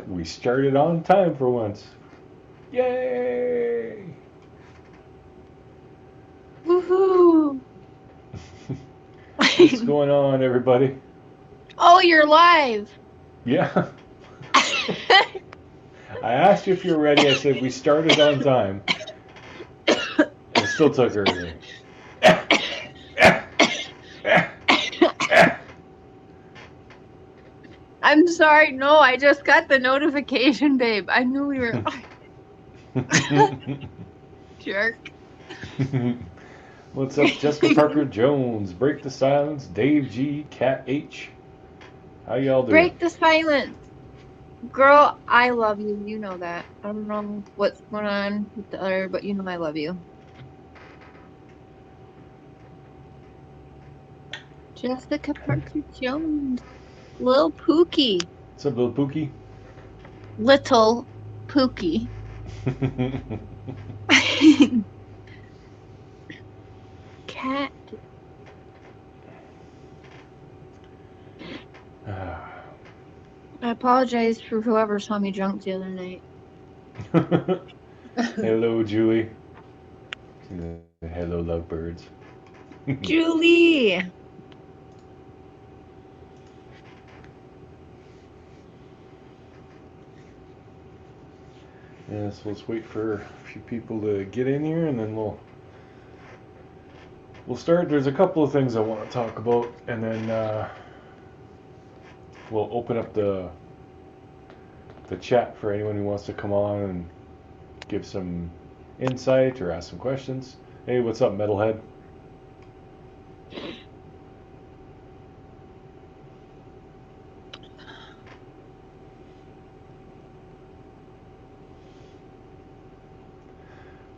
We started on time for once. Yay! Woohoo! What's going on, everybody? Oh, you're live. Yeah. I asked you if you're ready. I said we started on time. And it still took early. I'm sorry. No, I just got the notification, babe. I knew we were jerk. What's up, Jessica Parker Jones? Break the silence. Dave G. Cat H. How y'all doing? Break the silence. Girl, I love you. You know that. I don't know what's going on with the other, but you know I love you. Jessica Parker Jones. Lil Pookie. What's up, little Pookie? Little Pookie. Cat. I apologize for whoever saw me drunk the other night. Hello, Julie. Hello, lovebirds. Julie. Yeah, so let's wait for a few people to get in here, and then we'll start. There's a couple of things I want to talk about, and then we'll open up the chat for anyone who wants to come on and give some insight or ask some questions. Hey, what's up, Metalhead?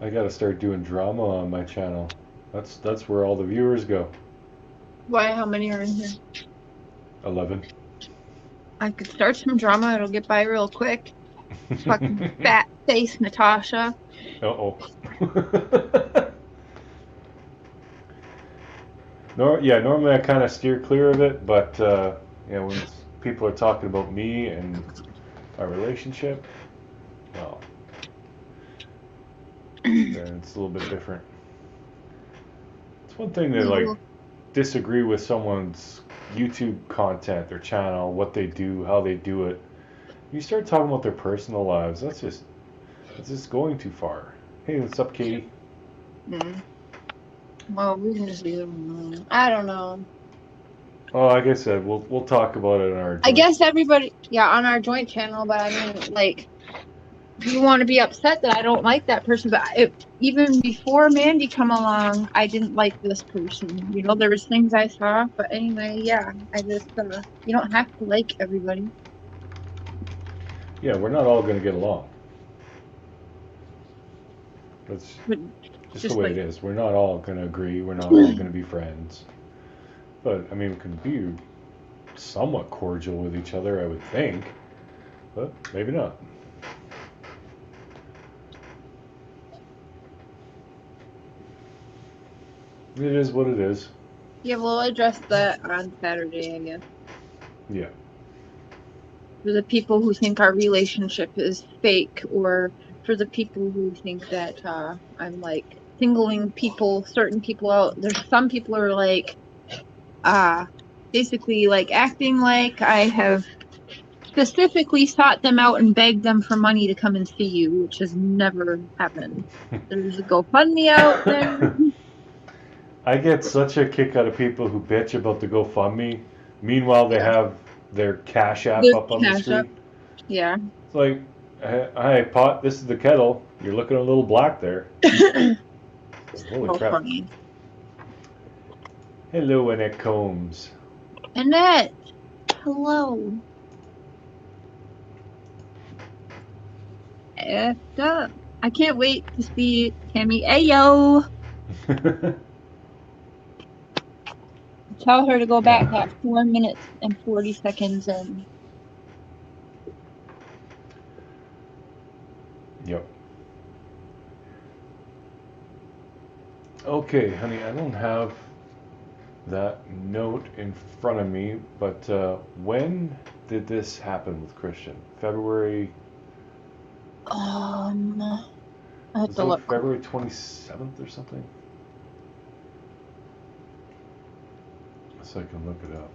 I gotta start doing drama on my channel. That's where all the viewers go. Why? How many are in here? 11. I could start some drama. It'll get by real quick. Fucking fat face Natasha. Uh-oh. Normally I kind of steer clear of it, but when people are talking about me and our relationship, well, then it's a little bit different. It's one thing to like disagree with someone's YouTube content, their channel, what they do, how they do it. You start talking about their personal lives, that's just going too far. Hey, what's up, Katie? Well, we can just leave it alone. I don't know. Oh, like I said, we'll talk about it in our. I guess everybody, on our joint channel. But I mean, like, you want to be upset that I don't like that person, but even before Mandy come along, I didn't like this person. You know, there was things I saw, but anyway, yeah, I just you don't have to like everybody. Yeah, we're not all going to get along. That's just the way like, it is. We're not all going to agree. We're not all going to be friends. But I mean, we can be somewhat cordial with each other, I would think. But maybe not. It is what it is. Yeah, we'll address that on Saturday, I guess. Yeah. For the people who think our relationship is fake, or for the people who think that I'm like singling certain people out. There's some people who are like, basically like acting like I have specifically sought them out and begged them for money to come and see you, which has never happened. There's a GoFundMe out there. I get such a kick out of people who bitch about the GoFundMe. Meanwhile, they have their Cash App There's up on the cash up. screen. Yeah. It's like, hi, pot, this is the kettle. You're looking a little black there. Holy crap. Funny. Hello, Annette Combs. Annette, hello. Effed up. I can't wait to see Tammy Ayo. Tell her to go back that 4 minutes and 40 seconds in. Yep. Okay, honey, I don't have that note in front of me, but when did this happen with Christian? February. I have Was to it look. February 27th or something? So I can look it up.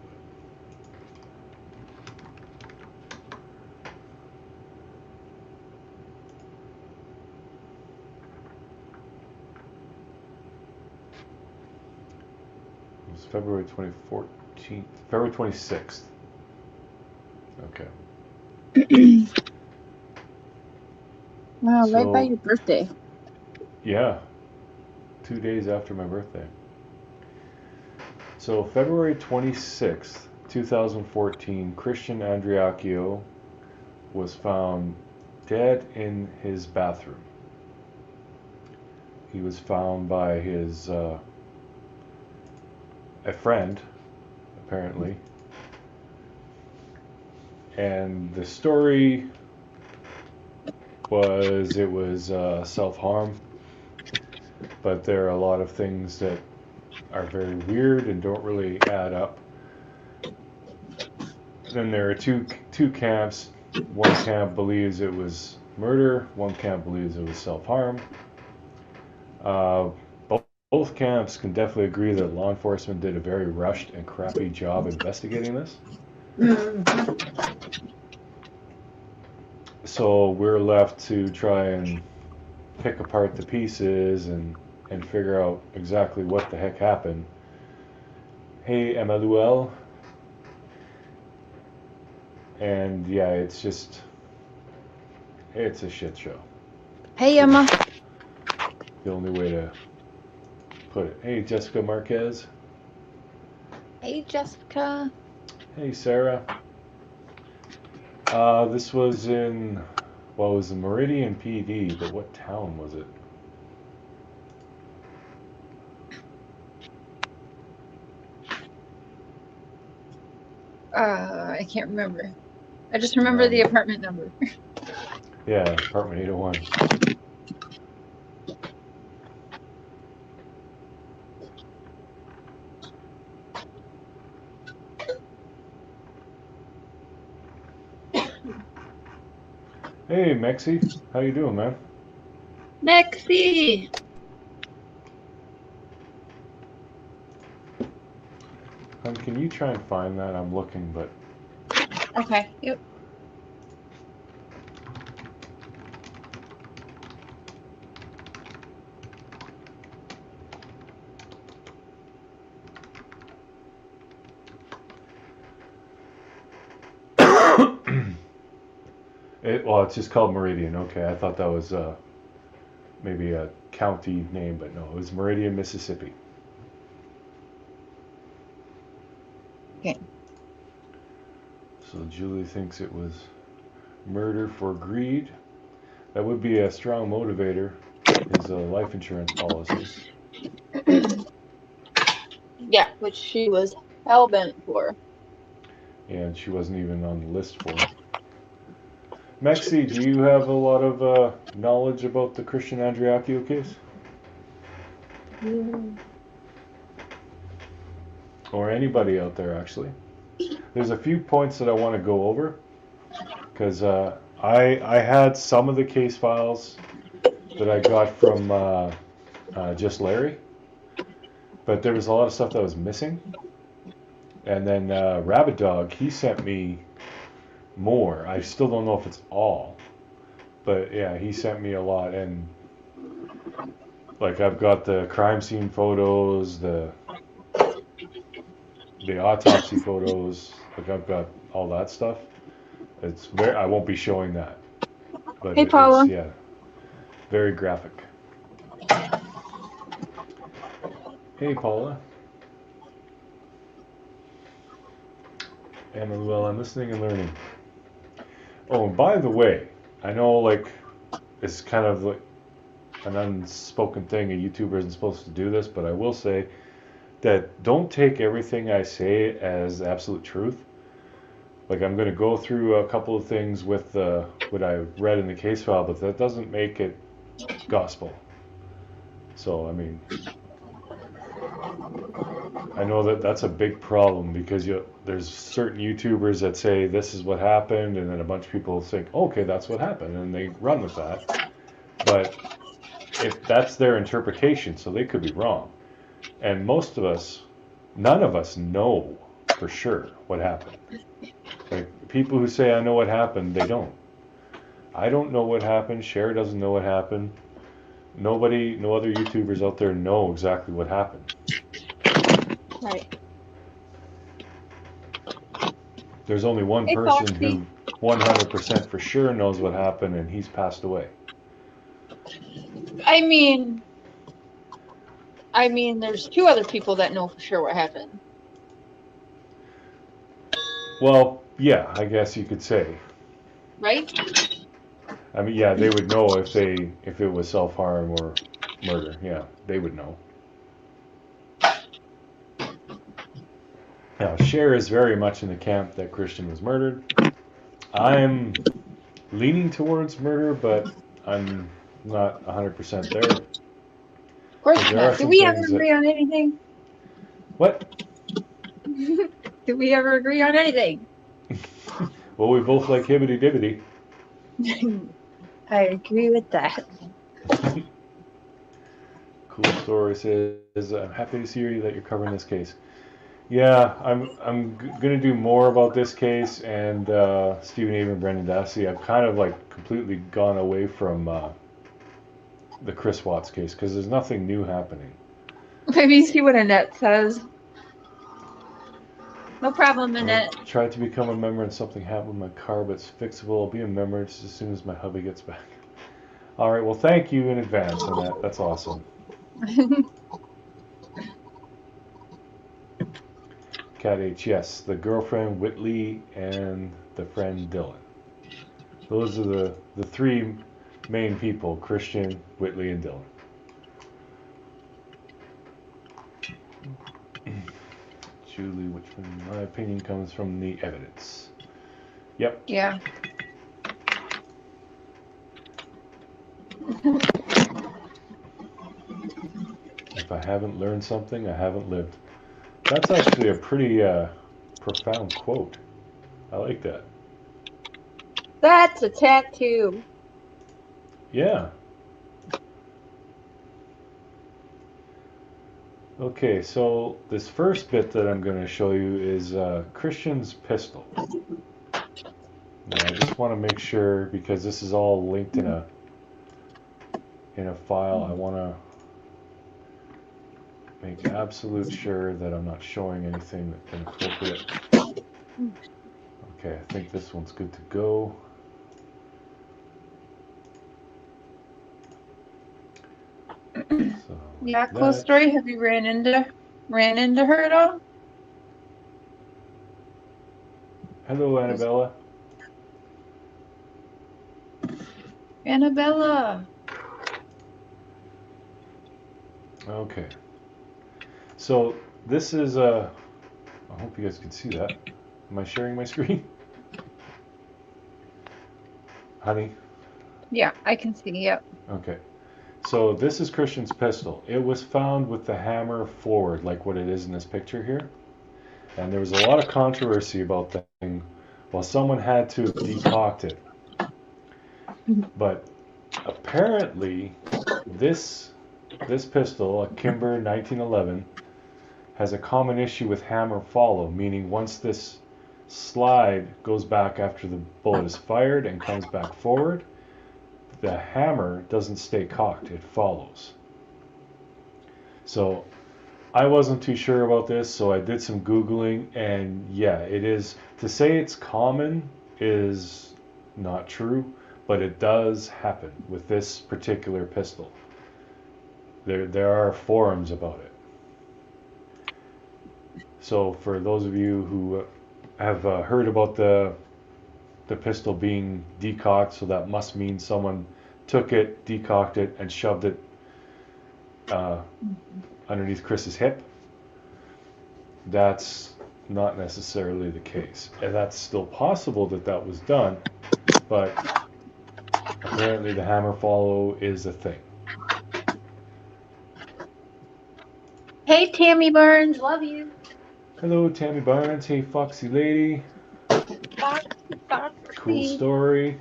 It was February 2014. February 26th. Okay. Wow, right by So, your birthday. yeah, 2 days after my birthday. So February 26th, 2014, Christian Andreacchio was found dead in his bathroom. He was found by his a friend, apparently. And the story was it was self-harm, but there are a lot of things that are very weird and don't really add up. Then there are two camps. One camp believes it was murder. One camp believes it was self-harm. Both camps can definitely agree that law enforcement did a very rushed and crappy job investigating this. So we're left to try and pick apart the pieces and figure out exactly what the heck happened. Hey, Emmanuel. And yeah, it's a shit show. Hey, Emma. The only way to put it. Hey, Jessica Marquez. Hey, Jessica. Hey, Sarah. This was in, well, it was in Meridian, PD, but what town was it? I can't remember. I just remember the apartment number. Yeah, apartment 801. Hey, Mexi. How you doing, man? Mexi! Can you try and find that? I'm looking, but... Okay, yep. Well, it's just called Meridian. Okay, I thought that was maybe a county name, but no, it was Meridian, Mississippi. Okay. So Julie thinks it was murder for greed. That would be a strong motivator, is a life insurance policy. Yeah, which she was hell-bent for. And she wasn't even on the list for it. Mexi, do you have a lot of knowledge about the Christian Andreacchio case? Or anybody out there, actually? There's a few points that I want to go over, because I had some of the case files that I got from Just Larry, but there was a lot of stuff that was missing. And then Rabbit Dog, he sent me more. I still don't know if it's all, but yeah, he sent me a lot. And like, I've got the crime scene photos, the autopsy photos. Like, I've got all that stuff. It's very, I won't be showing that, but Hey, Paula. it's, yeah, very graphic. Hey, Paula. Emmanuel, I'm listening and learning. Oh, and by the way, I know, like, it's kind of like an unspoken thing. A YouTuber isn't supposed to do this, but I will say that don't take everything I say as absolute truth. Like, I'm going to go through a couple of things with what I read in the case file, but that doesn't make it gospel. So, I mean, I know that that's a big problem because there's certain YouTubers that say this is what happened, and then a bunch of people think, okay, that's what happened, and they run with that. But if that's their interpretation, so they could be wrong. And most of us, none of us know for sure what happened. Like people who say I know what happened, they don't. I don't know what happened. Cher doesn't know what happened. Nobody, no other YouTubers out there know exactly what happened. Right. There's only one Hey, person Foxy. who 100% for sure knows what happened, and he's passed away. I mean, there's two other people that know for sure what happened. Well, yeah, I guess you could say. Right? I mean, yeah, they would know if it was self-harm or murder. Yeah, they would know. Now, Cher is very much in the camp that Christian was murdered. I'm leaning towards murder, but I'm not 100% there. Of course not. Do we ever agree on anything? What? Do we ever agree on anything? Well, we both like hibbity dibbity. I agree with that. Cool story says, I'm happy to see that you're covering this case. Yeah, I'm gonna do more about this case and Stephen Avery and Brendan Dassey. I've kind of like completely gone away from the Chris Watts case because there's nothing new happening. Maybe see what Annette says. No problem, Annette. I tried to become a member and something happened with my car, but it's fixable. I'll be a member just as soon as my hubby gets back. All right, well, thank you in advance, Annette. That's awesome. Cat H, yes, the girlfriend Whitley and the friend Dylan. Those are the three main people: Christian, Whitley, and Dylan. Julie, which in my opinion comes from the evidence. Yep. Yeah. If I haven't learned something, I haven't lived. That's actually a pretty profound quote. I like that. That's a tattoo. Yeah. Okay, so this first bit that I'm going to show you is Christian's pistol. Now, I just want to make sure, because this is all linked in a file, I want to make absolute sure that I'm not showing anything that's inappropriate. Okay, I think this one's good to go. So, yeah, cool story. Have you ran into her at all? Hello, Annabella. Annabella. Okay. So this is I hope you guys can see that. Am I sharing my screen? Honey? Yeah, I can see, yep. Okay. So this is Christian's pistol. It was found with the hammer forward, like what it is in this picture here. And there was a lot of controversy about that thing. Well, someone had to decoct it. But apparently this pistol, a Kimber 1911, has a common issue with hammer follow, meaning once this slide goes back after the bullet is fired and comes back forward, the hammer doesn't stay cocked, it follows. So I wasn't too sure about this, so I did some Googling, and yeah, it is, to say it's common is not true, but it does happen with this particular pistol. There are forums about it. So for those of you who have heard about the pistol being decocked, so that must mean someone took it, decocked it, and shoved it underneath Chris's hip. That's not necessarily the case. And that's still possible that was done, but apparently the hammer follow is a thing. Hey, Tammy Burns, love you. Hello, Tammy Barnes. Hey, Foxy Lady. Foxy. Cool story.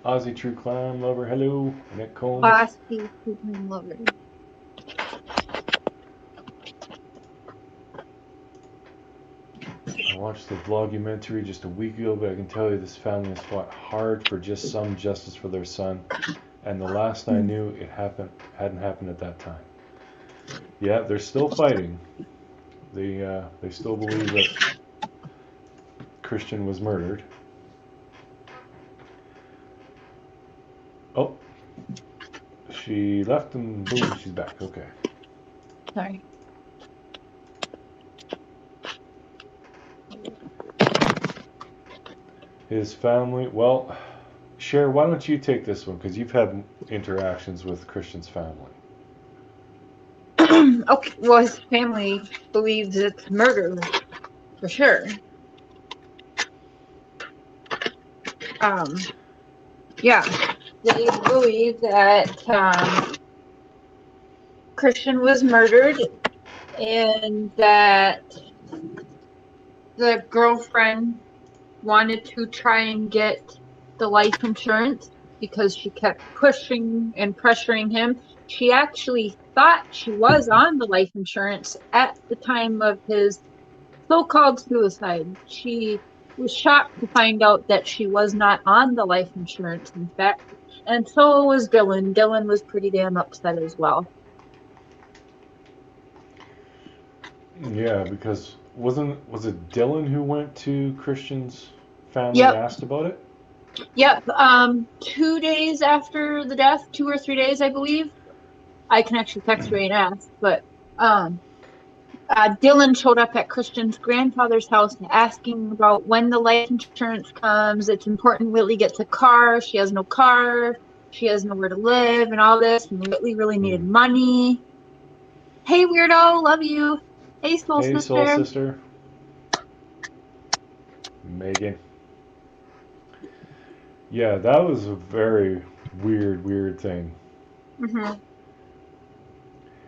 Aussie True Crime Lover. Hello. Nick Combs. Foxy, lover. I watched the vlogumentary just a week ago, but I can tell you this family has fought hard for just some justice for their son. And the last I knew, it hadn't happened at that time. Yeah, they're still fighting. They still believe that Christian was murdered. Oh, she left and boom, she's back. Okay. Sorry. His family, well, Cher, why don't you take this one? Because you've had interactions with Christian's family. Okay, well, his family believes it's murder, for sure. Yeah, they believe that Christian was murdered and that the girlfriend wanted to try and get the life insurance because she kept pushing and pressuring him. She actually thought she was on the life insurance at the time of his so-called suicide. She was shocked to find out that she was not on the life insurance, in fact. And so was Dylan. Dylan was pretty damn upset as well. Yeah, because was it Dylan who went to Christian's family and asked about it? Yep. 2 days after the death, 2 or 3 days, I believe. I can actually text Ray and ask, but Dylan showed up at Christian's grandfather's house asking about when the life insurance comes. It's important Whitley gets a car. She has no car. She has nowhere to live and all this. And Whitley really needed money. Hey, weirdo. Love you. Hey, soul sister. Hey, soul sister. Megan. Yeah, that was a very weird thing. Mm-hmm.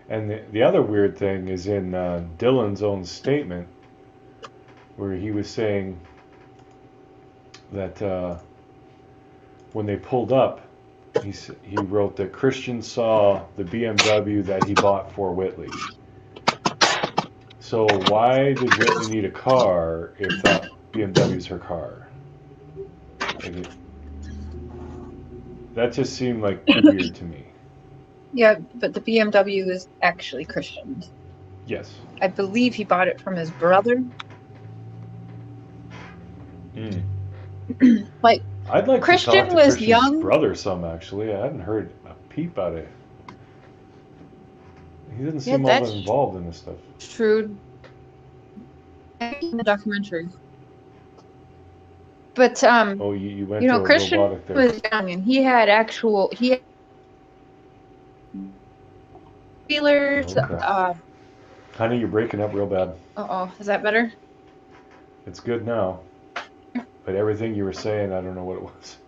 And the other weird thing is in Dylan's own statement, where he was saying that when they pulled up, he wrote that Christian saw the BMW that he bought for Whitley. So why did Whitley need a car if that BMW is her car? Like that just seemed like weird to me. Yeah, but the BMW is actually Christian's. Yes. I believe he bought it from his brother. Like, I'd like Christian to talk to was Christian's young. brother some, actually. I hadn't heard a peep out of it. He doesn't seem all that involved in this stuff. True. In the documentary. But oh, you went to a Christian robotic there. was young and he had feelers. Okay. Honey, you're breaking up real bad. Is that better? It's good now. But everything you were saying, I don't know what it was.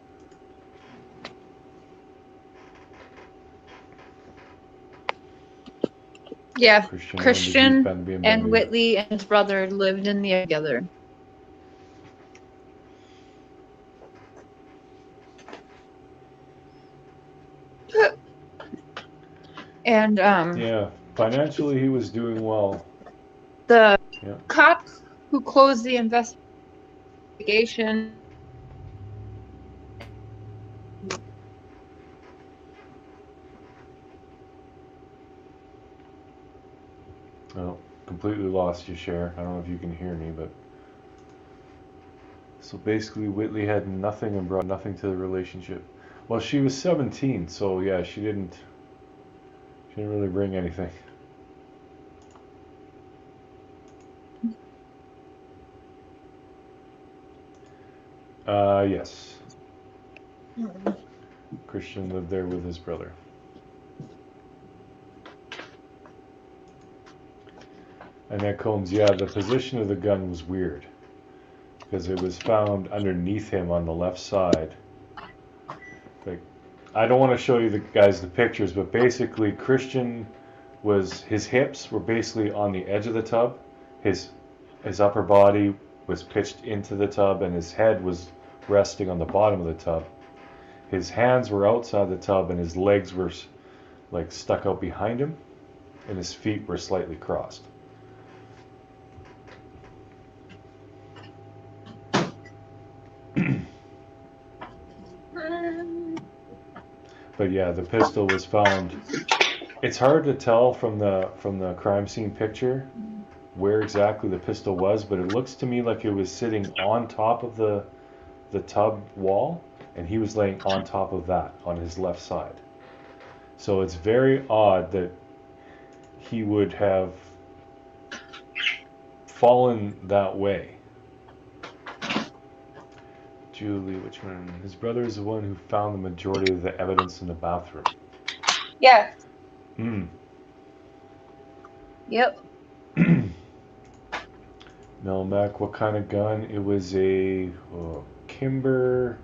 Yeah, Christian and Whitley and his brother lived in the together. And yeah, financially he was doing well. The cop who closed the investigation Oh, completely lost you, Cher. I don't know if you can hear me, but so basically Whitley had nothing and brought nothing to the relationship. Well, she was 17, so yeah, she didn't really bring anything. Yes. Christian lived there with his brother. And that Combs, yeah, the position of the gun was weird because it was found underneath him on the left side. Like, I don't want to show you the pictures, but basically Christian was his hips were basically on the edge of the tub. His upper body was pitched into the tub, and his head was resting on the bottom of the tub. His hands were outside the tub, and his legs were like stuck out behind him, and his feet were slightly crossed. But yeah, the pistol was found. It's hard to tell from the crime scene picture where exactly the pistol was, but it looks to me like it was sitting on top of the tub wall, and he was laying on top of that on his left side. So it's very odd that he would have fallen that way. Julie, which one? His brother is the one who found the majority of the evidence in the bathroom. Yeah. Hmm. Yep. Melmac, what kind of gun? It was a Kimber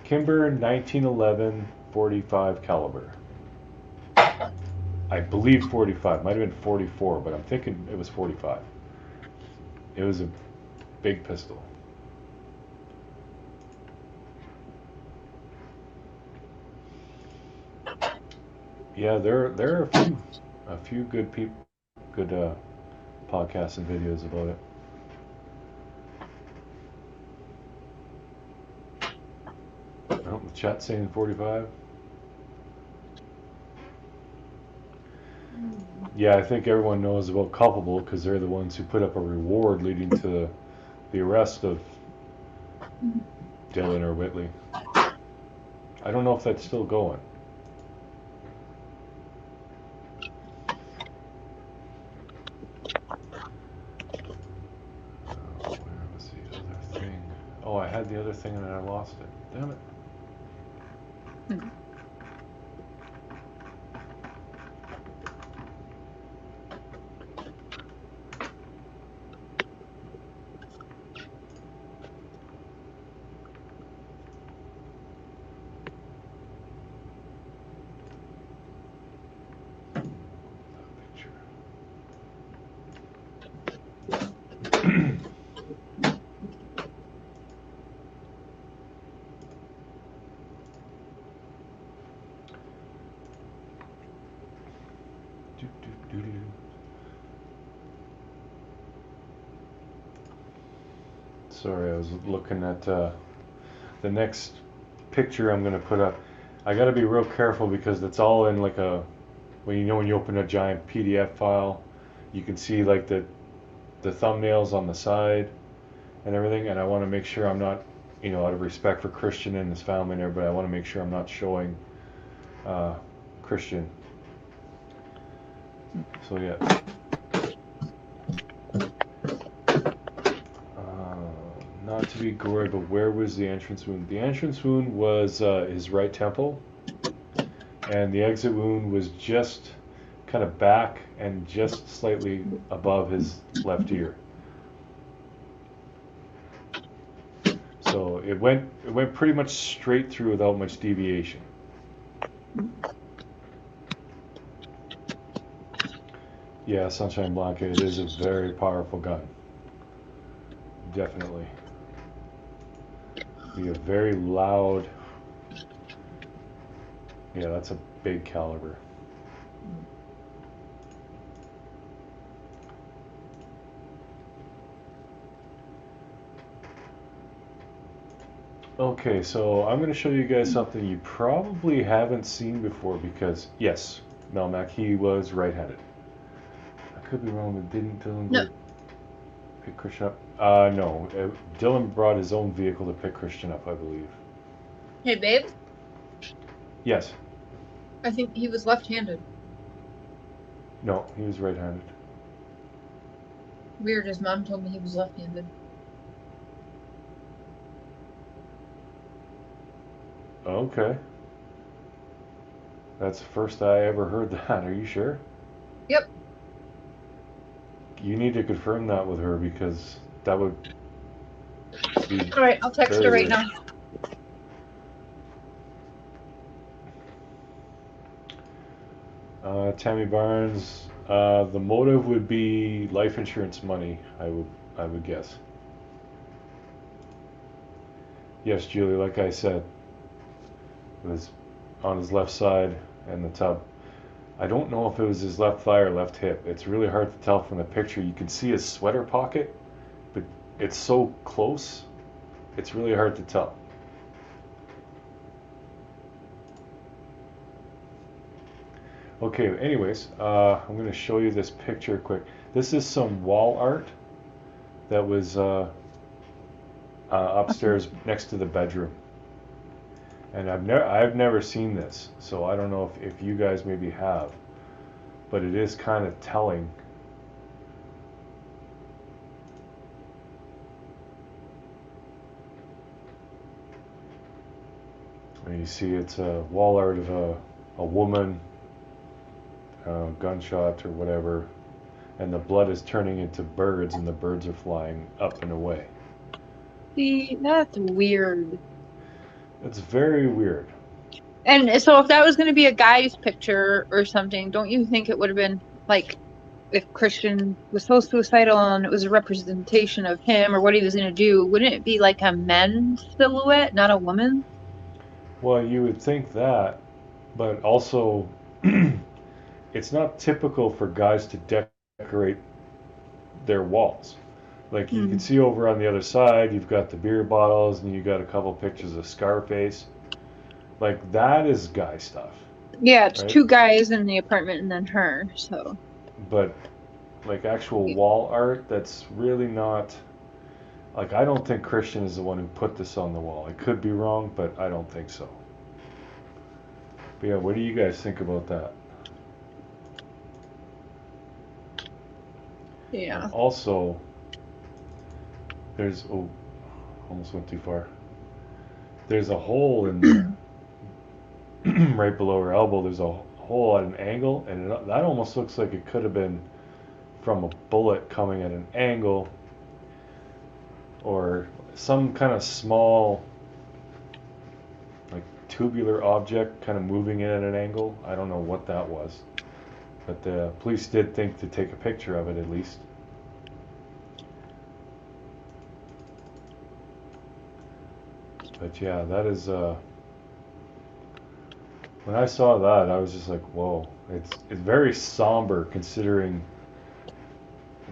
1911 45 caliber. I believe 45. Might have been 44, but I'm thinking it was 45. It was a big pistol. Yeah, there are a few good podcasts and videos about it. Oh, the chat saying 45. Yeah, I think everyone knows about Culpable because they're the ones who put up a reward leading to the arrest of Dylan or Whitley. I don't know if that's still going. Where was the other thing? Oh, I had the other thing and then I lost it. Damn it. Sorry, I was looking at the next picture I'm going to put up. I got to be real careful because it's all in like a, when you open a giant PDF file, you can see like the thumbnails on the side and everything, and I want to make sure I'm not, out of respect for Christian and his family and everybody, I want to make sure I'm not showing Christian. So yeah. Not to be gory, but where was the entrance wound? The entrance wound was his right temple, and the exit wound was just kind of back and just slightly above his left ear. So it went pretty much straight through without much deviation. Yeah, Sunshine Blanca, it is a very powerful gun. Definitely. Be a very loud. Yeah, that's a big caliber. Okay, so I'm going to show you guys something you probably haven't seen before because, yes, Melmac, he was right-handed. I could be wrong, but didn't Dylan pick Christian up? No. Dylan brought his own vehicle to pick Christian up, I believe. Hey, babe? Yes. I think he was left-handed. No, he was right-handed. Weird, his mom told me he was left-handed. Okay. That's the first I ever heard that. Are you sure? Yep. You need to confirm that with her because that would be... Alright, I'll text her right now. Tammy Barnes. The motive would be life insurance money. I would guess. Yes, Julie. Like I said, it was on his left side in the tub. I don't know if it was his left thigh or left hip. It's really hard to tell from the picture. You can see his sweater pocket, but it's so close. It's really hard to tell. Okay, anyways, I'm going to show you this picture quick. This is some wall art that was upstairs next to the bedroom. And I've never seen this, so I don't know if you guys maybe have, but it is kind of telling. And you see it's a wall art of a woman, gunshot or whatever, and the blood is turning into birds, and the birds are flying up and away. See, that's weird. It's very weird. And so if that was going to be a guy's picture or something, don't you think it would have been like if Christian was so suicidal and it was a representation of him or what he was going to do, wouldn't it be like a men's silhouette, not a woman? Well, you would think that, but also it's not typical for guys to decorate their walls. Like you can see over on the other side, you've got the beer bottles and you got a couple pictures of Scarface. Like that is guy stuff. Yeah, it's right? two guys in the apartment and then her, so. But like actual wall art, that's really not. Like I don't think Christian is the one who put this on the wall. I could be wrong, but I don't think so. But yeah, what do you guys think about that? Yeah. And also, there's almost went too far. There's a hole in there, right below her elbow. There's a hole at an angle, and that almost looks like it could have been from a bullet coming at an angle, or some kind of small, like tubular object kind of moving in at an angle. I don't know what that was, but the police did think to take a picture of it at least. But yeah, that is when I saw that, I was just like, whoa. It's very somber considering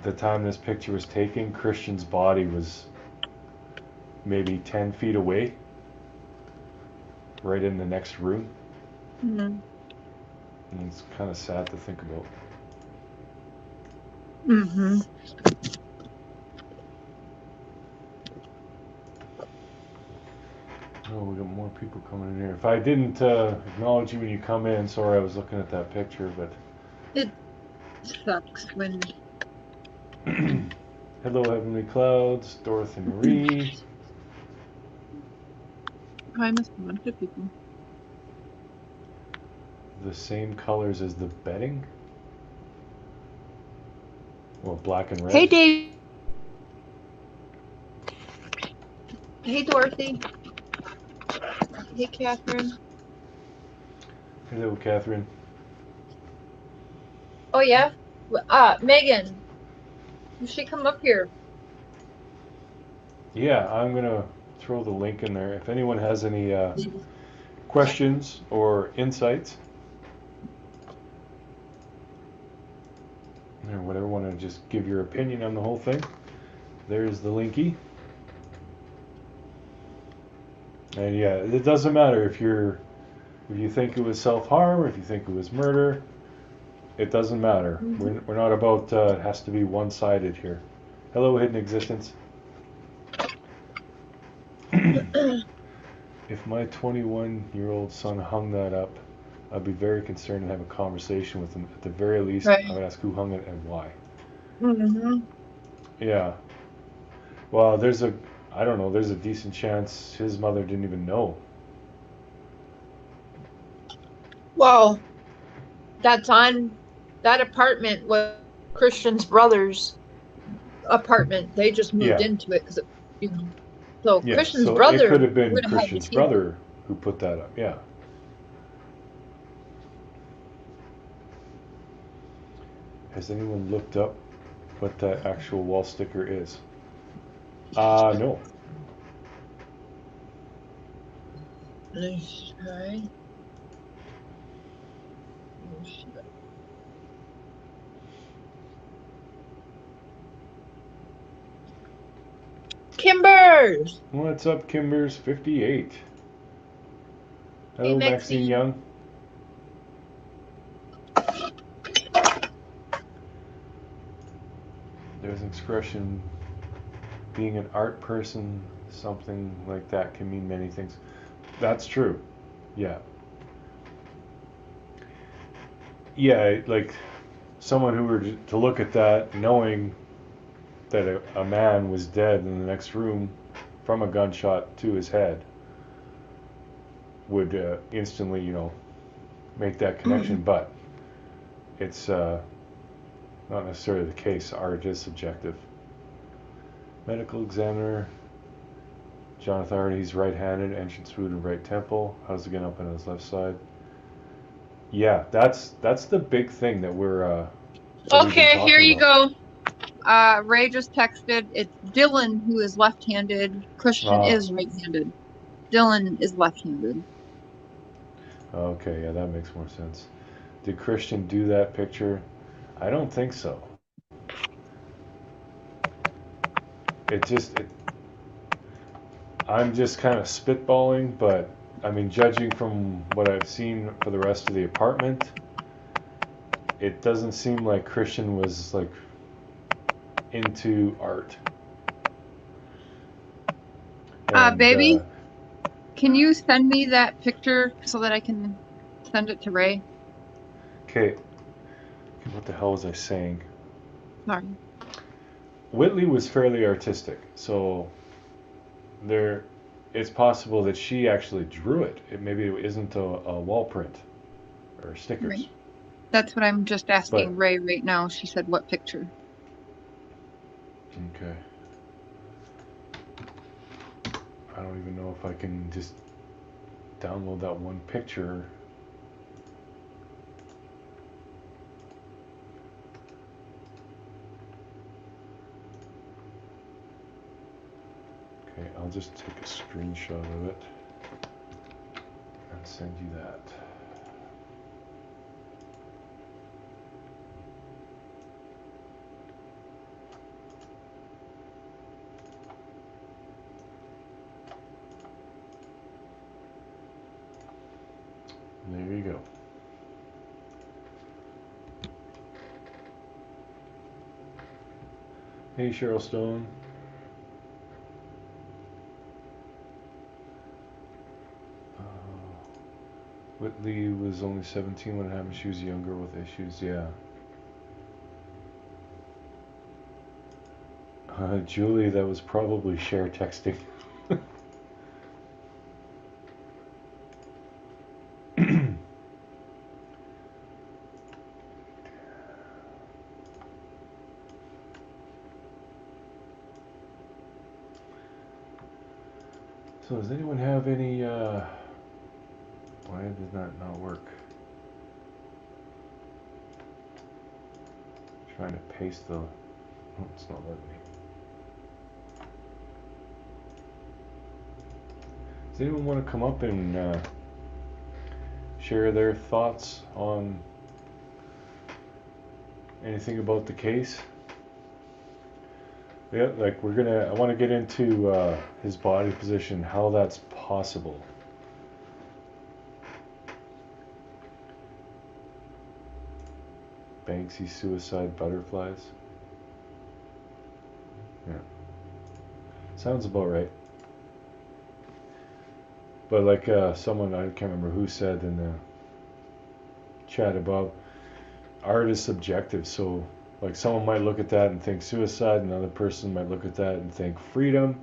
the time this picture was taken. Christian's body was maybe 10 feet away, right in the next room. Mm-hmm. And it's kind of sad to think about. Mm-hmm. Oh, we got more people coming in here. If I didn't acknowledge you when you come in, sorry, I was looking at that picture, but... It sucks when... Hello, Heavenly Clouds, Dorothy Marie. I missed a bunch of people. The same colors as the bedding? Well, black and red. Hey, Dave. Hey, Dorothy. Hey, Catherine. Hello, Catherine. Oh, yeah? Megan. You should come up here. Yeah, I'm going to throw the link in there. If anyone has any questions or insights, or whatever, want to just give your opinion on the whole thing, there's the linky. And yeah, it doesn't matter if you think it was self-harm or if you think it was murder. It doesn't matter. We're not about it has to be one-sided here. Hello, Hidden Existence. If my 21-year-old son hung that up, I'd be very concerned and have a conversation with him. At the very least, Right. I would ask who hung it and why. Mm-hmm. Yeah. Well, there's a decent chance his mother didn't even know. Well, that apartment was Christian's brother's apartment. They just moved into it because, So Yeah, Christian's so brother it could have been would have had Christian's the key. brother who put that up. Yeah. Has anyone looked up what that actual wall sticker is? No. Let's try. Kimbers! What's up, Kimbers 58? Hello, Hey, Maxine Maxine. Young. There's an expression, being an art person, something like that can mean many things. That's true. Yeah. Yeah, like someone who were to look at that knowing that a man was dead in the next room from a gunshot to his head would instantly, make that connection. But it's not necessarily the case. Art is subjective. Medical examiner, Jonathan Hardy's right-handed, entrance wound and right temple. How's it getting up on his left side? Yeah, that's the big thing that we're. That we've been Okay, here talking you about. go. Ray just texted. It's Dylan who is left-handed. Christian Ah, is right-handed. Dylan is left-handed. okay, yeah, that makes more sense. Did Christian do that picture? I don't think so. I'm just kind of spitballing, but I mean, judging from what I've seen for the rest of the apartment, it doesn't seem like Christian was like into art. And Baby, can you send me that picture so that I can send it to Ray? okay, what the hell was I saying? Sorry. Whitley was fairly artistic, so it's possible that she actually drew it. Maybe it isn't a wall print or stickers. Right. That's what I'm just asking But Ray right now. She said, what picture? okay. I don't even know if I can just download that one picture. Okay, I'll just take a screenshot of it and send you that. There you go. Hey, Cheryl Stone. Whitley was only 17 when it happened. She was younger with issues, yeah. Julie, that was probably share texting. So does anyone have any, why did that not work? Trying to paste the, oh, it's not letting me. Does anyone want to come up and share their thoughts on anything about the case? Yeah, like I want to get into his body position, how that's possible. Banksy suicide butterflies. Yeah. Sounds about right. But like someone, I can't remember who said in the chat above, art is subjective. So like someone might look at that and think suicide, another person might look at that and think freedom,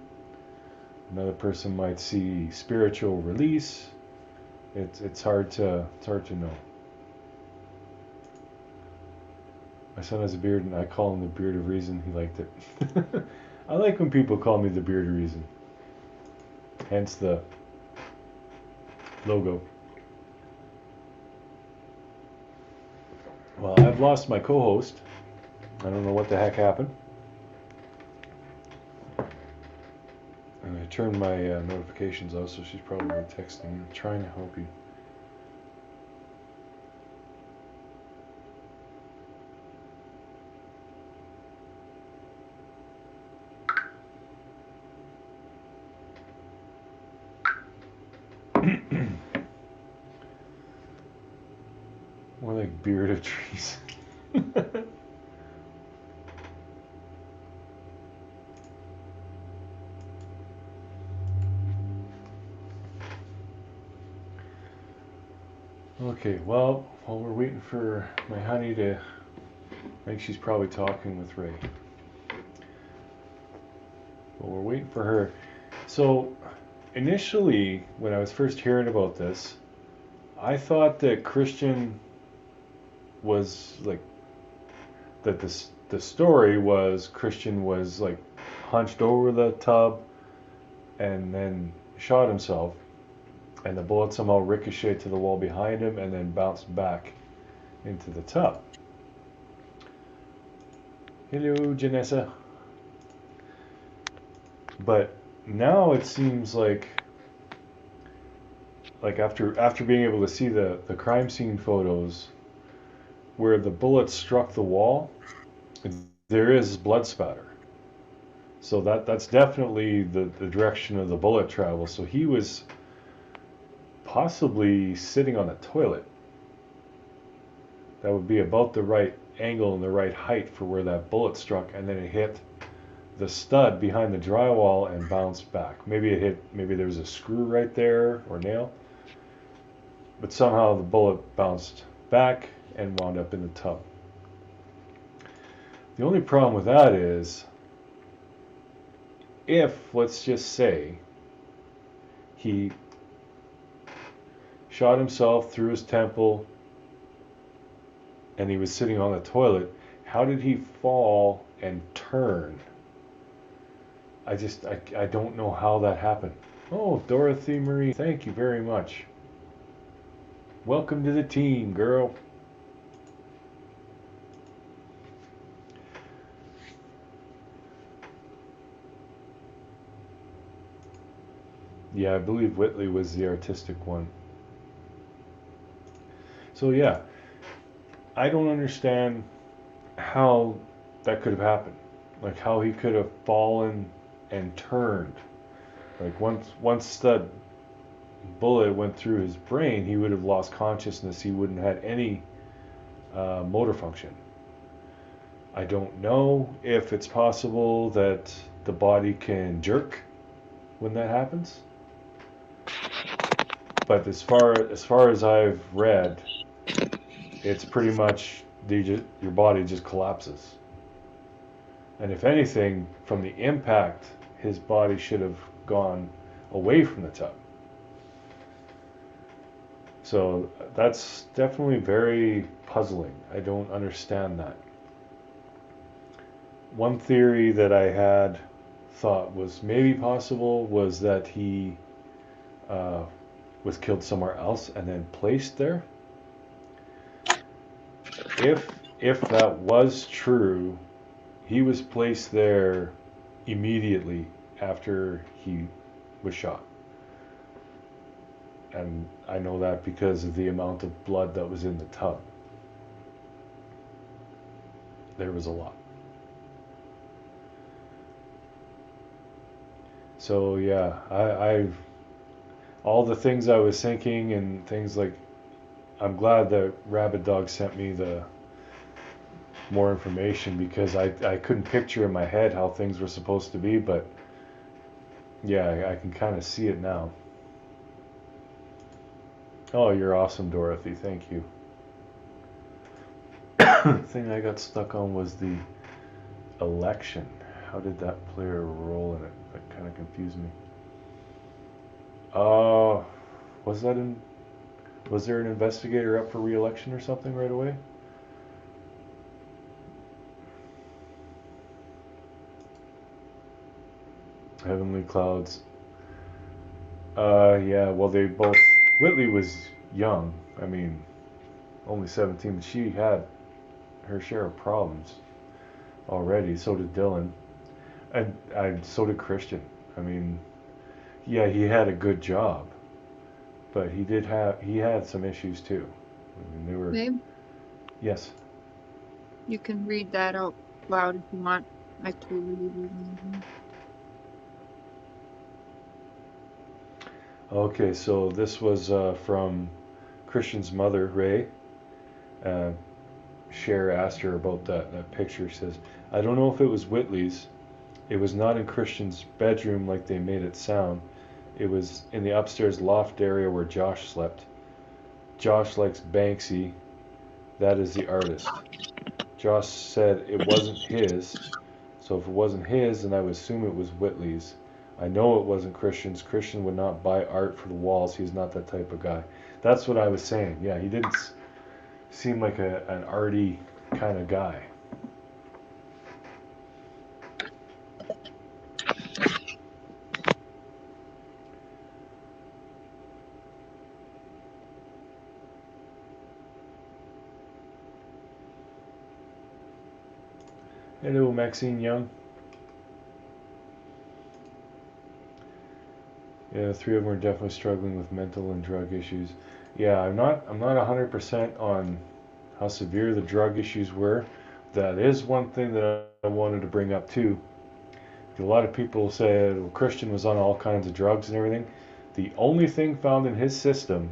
another person might see spiritual release. It's hard to know. My son has a beard and I call him the beard of reason. He liked it. I like when people call me the beard of reason. Hence the logo. Well, I've lost my co-host. don't know what the heck happened. And I turned my notifications off, so she's probably texting. I'm trying to help you. More like bearded trees. Okay, well, while we're waiting for my honey to, I think she's probably talking with Ray. Well, we're waiting for her. So, initially, when I was first hearing about this, I thought that Christian was like, that the story was Christian was like hunched over the tub and then shot himself, and the bullet somehow ricocheted to the wall behind him and then bounced back into the tub. Hello, Janessa. But now it seems like after being able to see the crime scene photos where the bullet struck the wall, there is blood spatter. So that's definitely the direction of the bullet travel. So he was possibly sitting on a toilet. That would be about the right angle and the right height for where that bullet struck, and then it hit the stud behind the drywall and bounced back. Maybe there was a screw right there or nail, but somehow the bullet bounced back and wound up in the tub. The only problem with that is, if, let's just say, he shot himself through his temple and he was sitting on the toilet, how did he fall and turn? I don't know how that happened. Oh, Dorothy Marie, thank you very much. Welcome to the team, girl. Yeah, I believe Whitley was the artistic one. So yeah, I don't understand how that could have happened. Like how he could have fallen and turned. Like once that bullet went through his brain, he would have lost consciousness. He wouldn't have had any motor function. I don't know if it's possible that the body can jerk when that happens. But as far as I've read, it's pretty much your body just collapses. And if anything, from the impact, his body should have gone away from the tub. So that's definitely very puzzling. I don't understand that. One theory that I had thought was maybe possible was that he was killed somewhere else and then placed there. If that was true, he was placed there immediately after he was shot. And I know that because of the amount of blood that was in the tub. There was a lot. So yeah, I've all the things I was thinking and things like, I'm glad that Rabbit Dog sent me the more information, because I couldn't picture in my head how things were supposed to be, but yeah, I can kind of see it now. Oh, you're awesome, Dorothy. Thank you. The thing I got stuck on was the election. How did that play a role in it? That kind of confused me. Was there an investigator up for re-election or something right away? Heavenly Clouds. Yeah, well, they both... Whitley was young. Only 17, but she had her share of problems. already. So did Dylan. And so did Christian. I mean, yeah, he had a good job, but he had some issues too. I mean, they were. Babe, Yes. you can read that out loud if you want. I totally read it. Okay, so this was from Christian's mother, Ray. Uh, Cher asked her about that picture. She says, I don't know if it was Whitley's. It was not in Christian's bedroom like they made it sound. It was in the upstairs loft area where Josh slept. Josh likes Banksy. That is the artist. Josh said it wasn't his. So if it wasn't his, then I would assume it was Whitley's. I know it wasn't Christian's. Christian would not buy art for the walls. He's not that type of guy. That's what I was saying. Yeah, he didn't seem like an arty kind of guy. Hello, Maxine Young. Yeah, the three of them are definitely struggling with mental and drug issues. Yeah, I'm not 100% on how severe the drug issues were. That is one thing that I wanted to bring up too. A lot of people said, well, Christian was on all kinds of drugs and everything. The only thing found in his system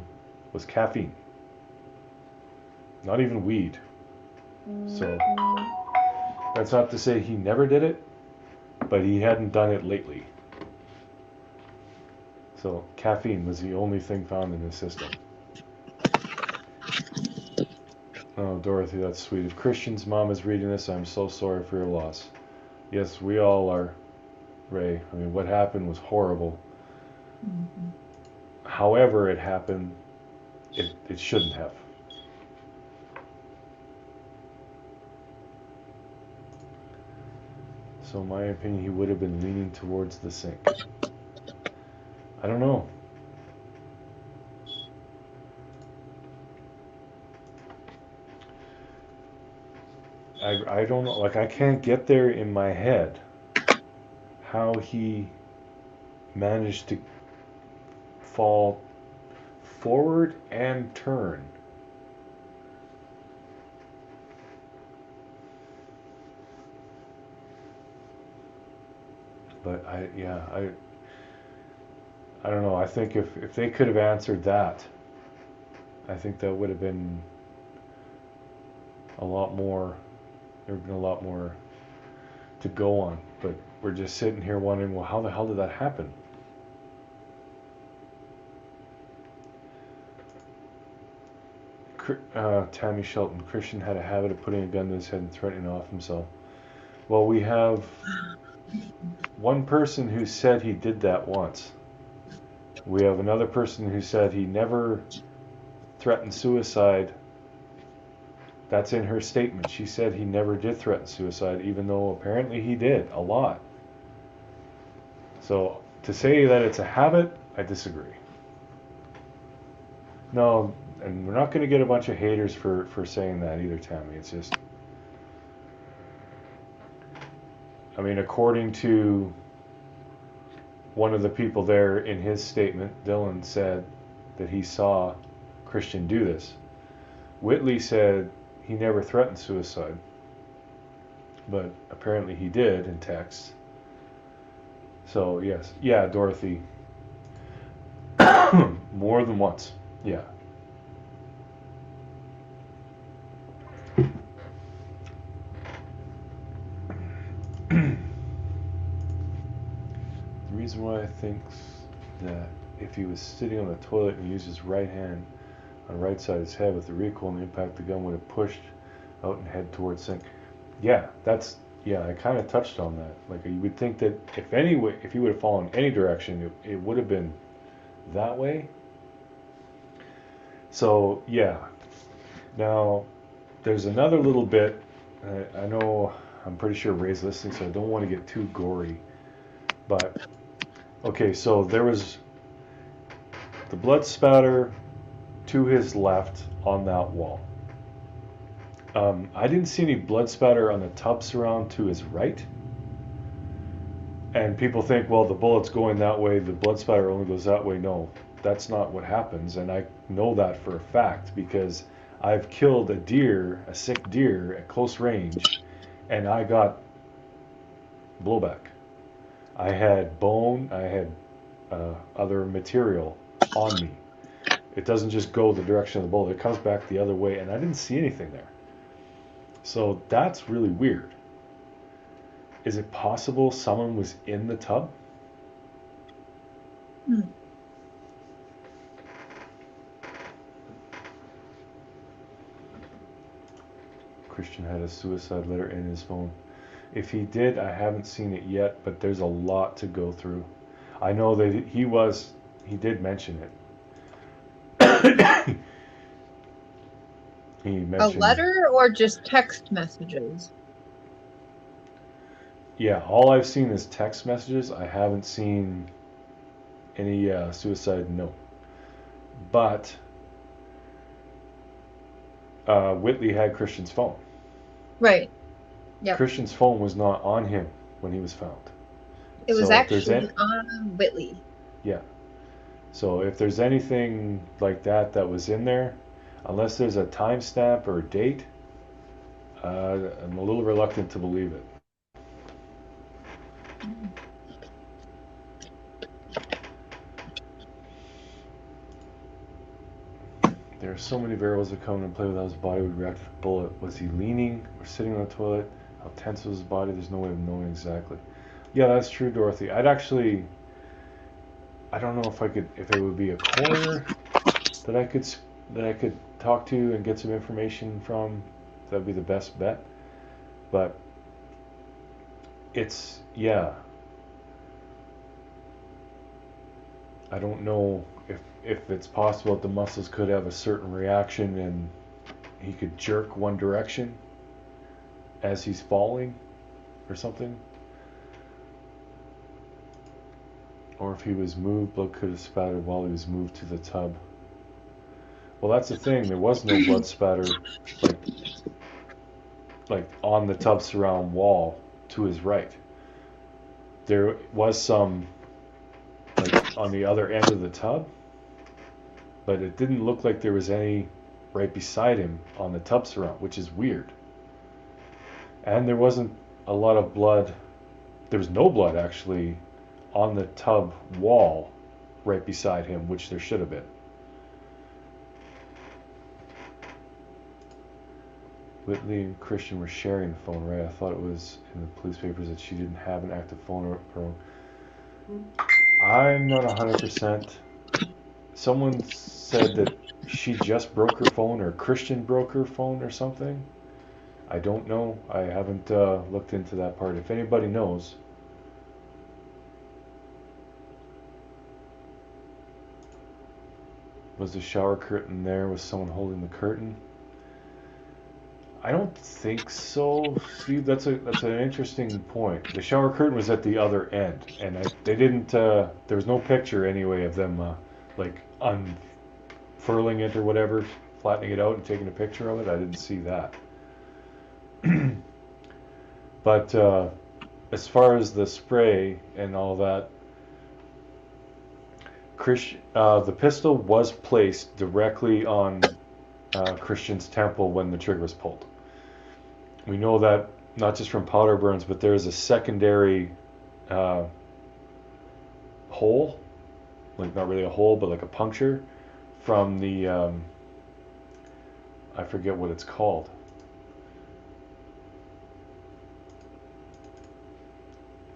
was caffeine. Not even weed. So that's not to say he never did it, but he hadn't done it lately. So caffeine was the only thing found in his system. Oh, Dorothy, that's sweet. If Christian's mom is reading this, I'm so sorry for your loss. Yes, we all are, Ray. I mean, what happened was horrible. Mm-hmm. However it happened, it shouldn't have. So in my opinion, he would have been leaning towards the sink. I don't know. I don't know. Like, I can't get there in my head how he managed to fall forward and turn. But I don't know. I think if they could have answered that, I think that would have been a lot more. There would have been a lot more to go on. But we're just sitting here wondering, well, how the hell did that happen? Tammy Shelton. Christian had a habit of putting a gun to his head and threatening off himself. Well, we have one person who said he did that once. We have another person who said he never threatened suicide. That's in her statement. She said he never did threaten suicide, even though apparently he did a lot. So to say that it's a habit, I disagree. No, and we're not going to get a bunch of haters for saying that either, Tammy. It's just, I mean, according to one of the people there in his statement, Dylan said that he saw Christian do this. Whitley said he never threatened suicide, but apparently he did in text. So yes, yeah, Dorothy, more than once, yeah. The reason why I think that if he was sitting on the toilet and used his right hand on the right side of his head with the recoil and the impact, the gun would have pushed out and head towards sink. Yeah, I kind of touched on that. Like, you would think that if he would have fallen any direction, it would have been that way. So yeah. Now, there's another little bit. I know, I'm pretty sure Ray's listening, so I don't want to get too gory. But okay, so there was the blood spatter to his left on that wall. I didn't see any blood spatter on the tub surround to his right. And people think, well, the bullet's going that way, the blood spatter only goes that way. No, that's not what happens. And I know that for a fact because I've killed a deer, a sick deer at close range, and I got blowback. I had bone, I had other material on me. It doesn't just go the direction of the bullet, it comes back the other way, and I didn't see anything there. So that's really weird. Is it possible someone was in the tub? Christian had a suicide letter in his phone. If he did, I haven't seen it yet, but there's a lot to go through. I know that he did mention it. He mentioned a letter or just text messages? Yeah, all I've seen is text messages. I haven't seen any suicide note. But Whitley had Christian's phone. Right. Yep. Christian's phone was not on him when he was found. It was actually on Whitley. Yeah. So if there's anything like that was in there, unless there's a timestamp or a date, I'm a little reluctant to believe it. There are so many variables that come into play with how his body would react to the bullet. Was he leaning or sitting on the toilet? How tense was his body? There's no way of knowing exactly. Yeah, that's true, Dorothy. I don't know if it would be a coroner that I could talk to and get some information from. That'd be the best bet. But I don't know if it's possible that the muscles could have a certain reaction and he could jerk one direction as he's falling or something. Or if he was moved, blood could have spattered while he was moved to the tub. Well, that's the thing. There was no blood spatter like on the tub surround wall to his right. There was some like on the other end of the tub, but it didn't look like there was any right beside him on the tub surround, which is weird. And there wasn't a lot of blood. There was no blood actually on the tub wall right beside him, which there should have been. Whitley and Christian were sharing the phone, right? I thought it was in the police papers that she didn't have an active phone of her own. I'm not 100%. Someone said that she just broke her phone, or Christian broke her phone or something. I don't know. I haven't looked into that part. If anybody knows. Was the shower curtain there? Was someone holding the curtain? I don't think so. Steve, that's an interesting point. The shower curtain was at the other end, and they didn't. There was no picture anyway of them like unfurling it or whatever, flattening it out and taking a picture of it. I didn't see that. But as far as the spray and all that, the pistol was placed directly on Christian's temple when the trigger was pulled. We know that not just from powder burns, but there's a secondary hole, like not really a hole, but like a puncture from the, I forget what it's called.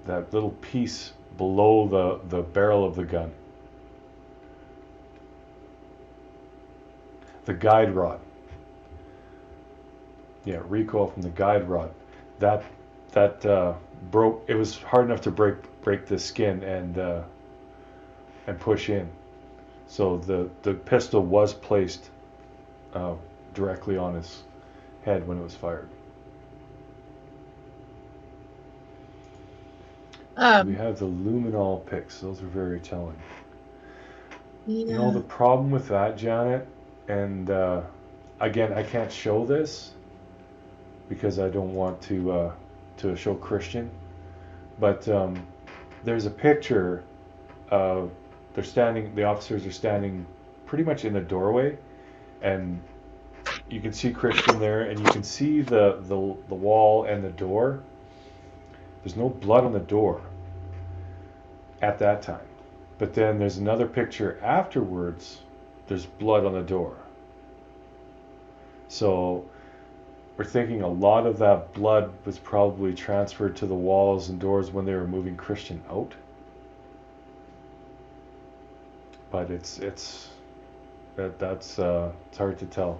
That little piece below the barrel of the gun. The guide rod. Yeah, recoil from the guide rod. That broke. It was hard enough to break the skin and push in. So the pistol was placed directly on his head when it was fired. We have the luminol pics. Those are very telling. Yeah. You know the problem with that, Janet, and again, I can't show this, because I don't want to show Christian. But there's a picture of the officers are standing pretty much in the doorway, and you can see Christian there, and you can see the wall and the door. There's no blood on the door at that time. But then there's another picture afterwards, there's blood on the door. So we're thinking a lot of that blood was probably transferred to the walls and doors when they were moving Christian out. But it's hard to tell.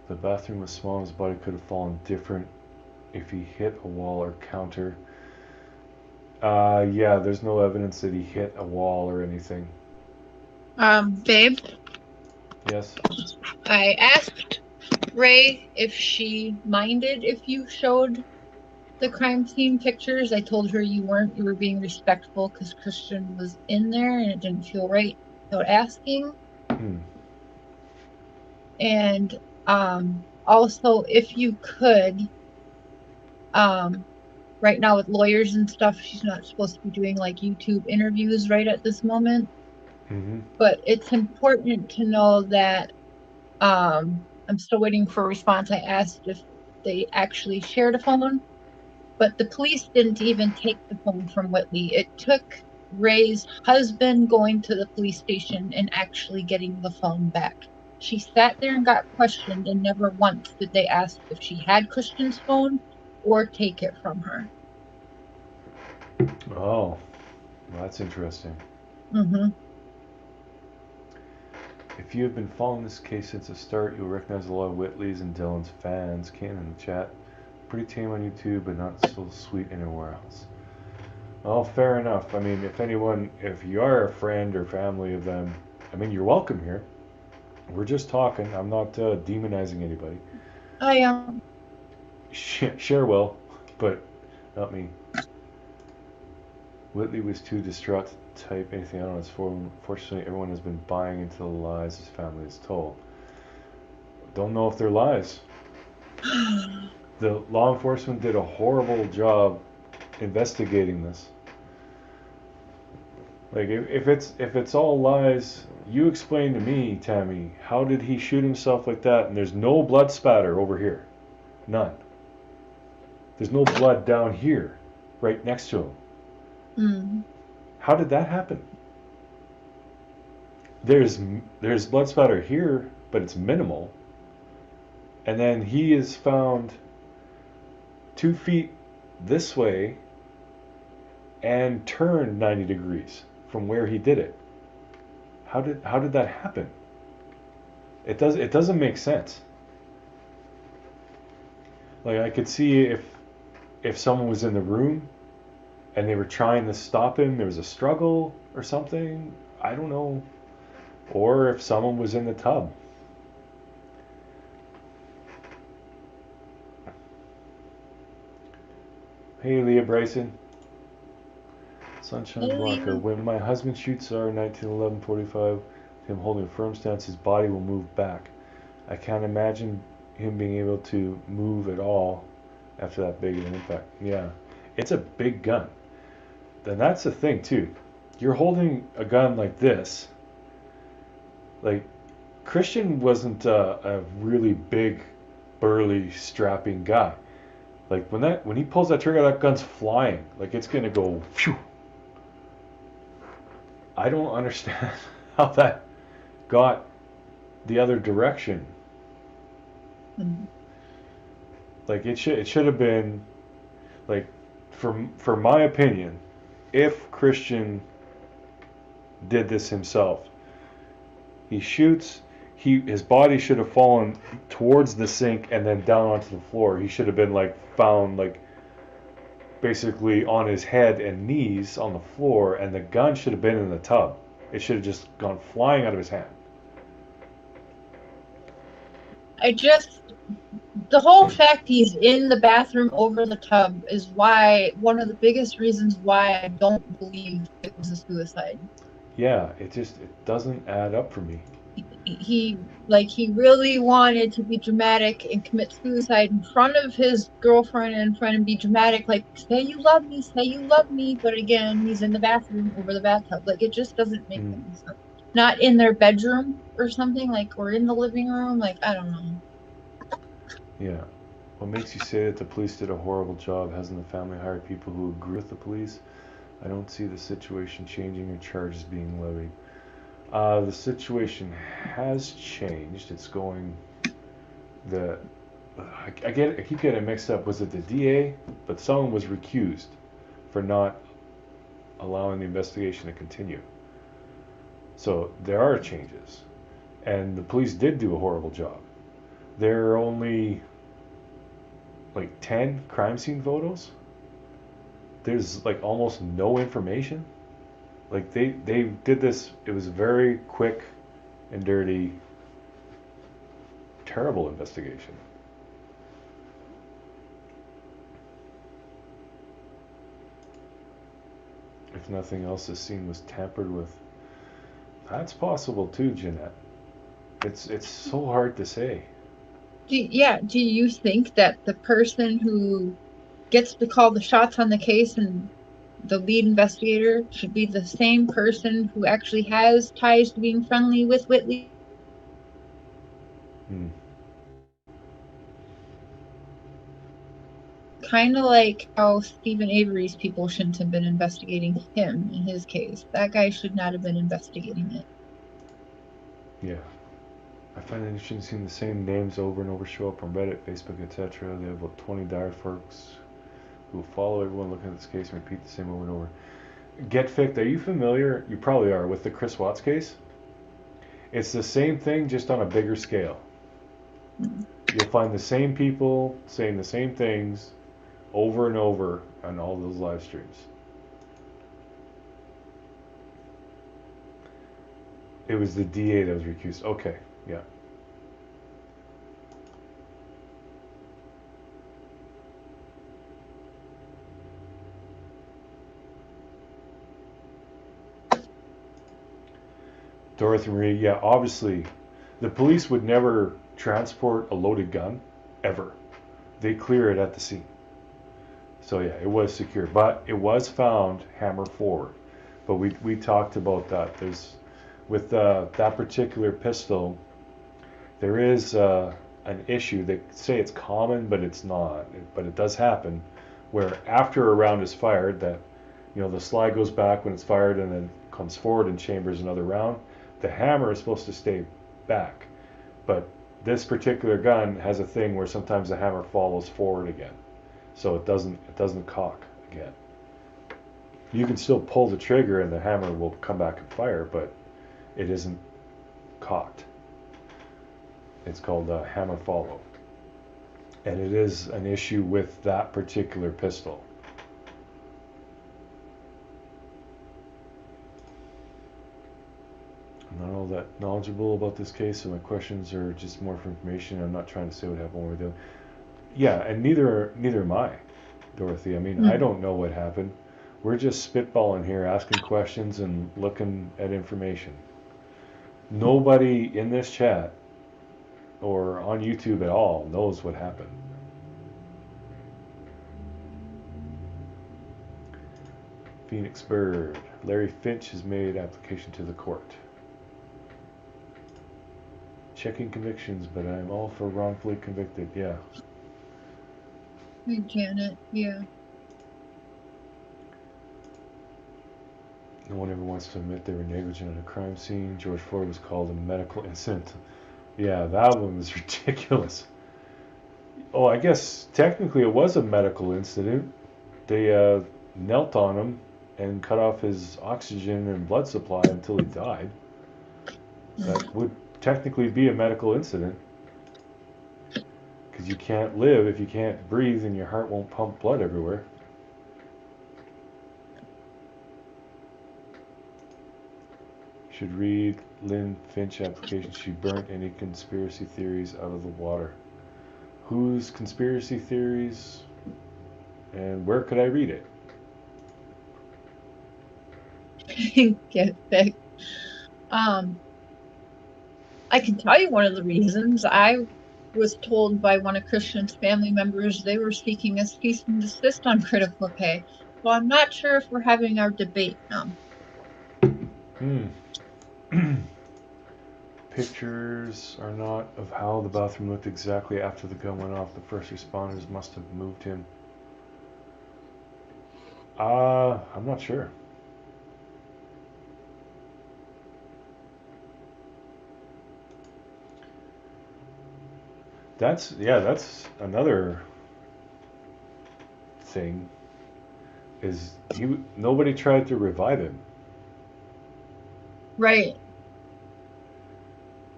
The bathroom was small, his body could have fallen different if he hit a wall or counter. Yeah, there's no evidence that he hit a wall or anything. Babe? Yes? I asked Ray if she minded if you showed the crime scene pictures. I told her you weren't. You were being respectful because Christian was in there and it didn't feel right without asking. And also, if you could, right now with lawyers and stuff, she's not supposed to be doing like YouTube interviews right at this moment. Mm-hmm. But it's important to know that I'm still waiting for a response. I asked if they actually shared a phone, but the police didn't even take the phone from Whitley. It took Ray's husband going to the police station and actually getting the phone back. She sat there and got questioned, and never once did they ask if she had Christian's phone or take it from her. Oh, well, that's interesting. Mm-hmm. If you have been following this case since the start, you'll recognize a lot of Whitley's and Dylan's fans. Ken in the chat. Pretty tame on YouTube, but not so sweet anywhere else. Well, fair enough. I mean, if you are a friend or family of them, I mean, you're welcome here. We're just talking. I'm not demonizing anybody. I am. Share will, but not me. Whitley was too distraught to type anything out on his phone. Fortunately, everyone has been buying into the lies his family has told. Don't know if they're lies. The law enforcement did a horrible job investigating this. Like, if it's all lies, you explain to me, Tammy, how did he shoot himself like that? And there's no blood spatter over here, none. There's no blood down here, right next to him. Mm. How did that happen? There's blood spatter here, but it's minimal. And then he is found 2 feet this way and turned 90 degrees from where he did it. How did that happen? It doesn't make sense. Like, I could see if someone was in the room and they were trying to stop him, there was a struggle or something, I don't know. Or if someone was in the tub. Hey, Leah Bryson. Sunshine Blanca. When my husband shoots our 1911-45, him holding a firm stance, his body will move back. I can't imagine him being able to move at all after that big of an impact. Yeah, it's a big gun. Then that's the thing too. You're holding a gun like this. Like, Christian wasn't a really big, burly, strapping guy. Like, when he pulls that trigger, that gun's flying. Like, it's gonna go phew. I don't understand how that got the other direction. Mm-hmm. Like, it should have been, like, for my opinion, if Christian did this himself, he shoots, his body should have fallen towards the sink and then down onto the floor. He should have been, like, found, like, basically on his head and knees on the floor, and the gun should have been in the tub. It should have just gone flying out of his hand. The whole fact he's in the bathroom over the tub is one of the biggest reasons why I don't believe it was a suicide. Yeah, it doesn't add up for me. he really wanted to be dramatic and commit suicide in front of his girlfriend and in front and be dramatic, like, say you love me, say you love me. But again, he's in the bathroom over the bathtub. Like, it just doesn't make Mm, any sense. Not in their bedroom or something, like, or in the living room. Like, I don't know. yeah. What makes you say that the police did a horrible job? Hasn't the family hired people who agree with the police? I don't see the situation changing or charges being levied. The situation has changed. It's going the I keep getting mixed up. Was it the DA? But someone was recused for not allowing the investigation to continue. So there are changes, and the police did do a horrible job. There are only like 10 crime scene photos. There's like almost no information. Like they did this. It was a very quick and dirty, terrible investigation. If nothing else, the scene was tampered with. That's possible too, Jeanette. It's so hard to say. Do you think that the person who gets to call the shots on the case and the lead investigator should be the same person who actually has ties to being friendly with Whitley? Hmm. Kind of like how Stephen Avery's people shouldn't have been investigating him in his case. That guy should not have been investigating it. Yeah. I find it interesting seeing the same names over and over show up on Reddit, Facebook, etc. They have about 20 dire folks who follow everyone looking at this case and repeat the same over and over. Get Ficked, are you familiar? You probably are with the Chris Watts case. It's the same thing, just on a bigger scale. You'll find the same people saying the same things over and over on all those live streams. It was the DA that was recused. Okay, yeah. Dorothy Marie, yeah, obviously, the police would never transport a loaded gun, ever. They clear it at the scene. So yeah, it was secure, but it was found hammer forward. But we talked about that. There's with that particular pistol, there is an issue. They say it's common, but it's not. But it does happen, where after a round is fired, that the slide goes back when it's fired and then comes forward and chambers another round. The hammer is supposed to stay back, but this particular gun has a thing where sometimes the hammer follows forward again, so it doesn't cock again. You can still pull the trigger and the hammer will come back and fire, but it isn't cocked. It's called hammer follow, and it is an issue with that particular pistol. I'm not all that knowledgeable about this case, so my questions are just more for information. I'm not trying to say what happened, what we're doing. Yeah, and neither am I, Dorothy. I mean, I don't know what happened. We're just spitballing here, asking questions and looking at information. Nobody in this chat or on YouTube at all knows what happened. Phoenix Bird. Larry Finch has made application to the court. Checking convictions, but I'm all for wrongfully convicted. Yeah. Hey, Janet. Yeah. No one ever wants to admit they were negligent at a crime scene. George Floyd was called a medical incident. Yeah, that one was ridiculous. Oh, I guess technically it was a medical incident. They knelt on him and cut off his oxygen and blood supply until he died. That would technically be a medical incident. Because you can't live if you can't breathe and your heart won't pump blood everywhere. Should read Lynn Finch application. She burnt any conspiracy theories out of the water. Whose conspiracy theories? And where could I read it? Get Ficked. I can tell you one of the reasons. I was told by one of Christian's family members they were seeking a cease and desist on critical pay. So I'm not sure if we're having our debate now. Hmm. Pictures are not of how the bathroom looked exactly after the gun went off. The first responders must have moved him. I'm not sure. That's another thing. Is nobody tried to revive him. Right.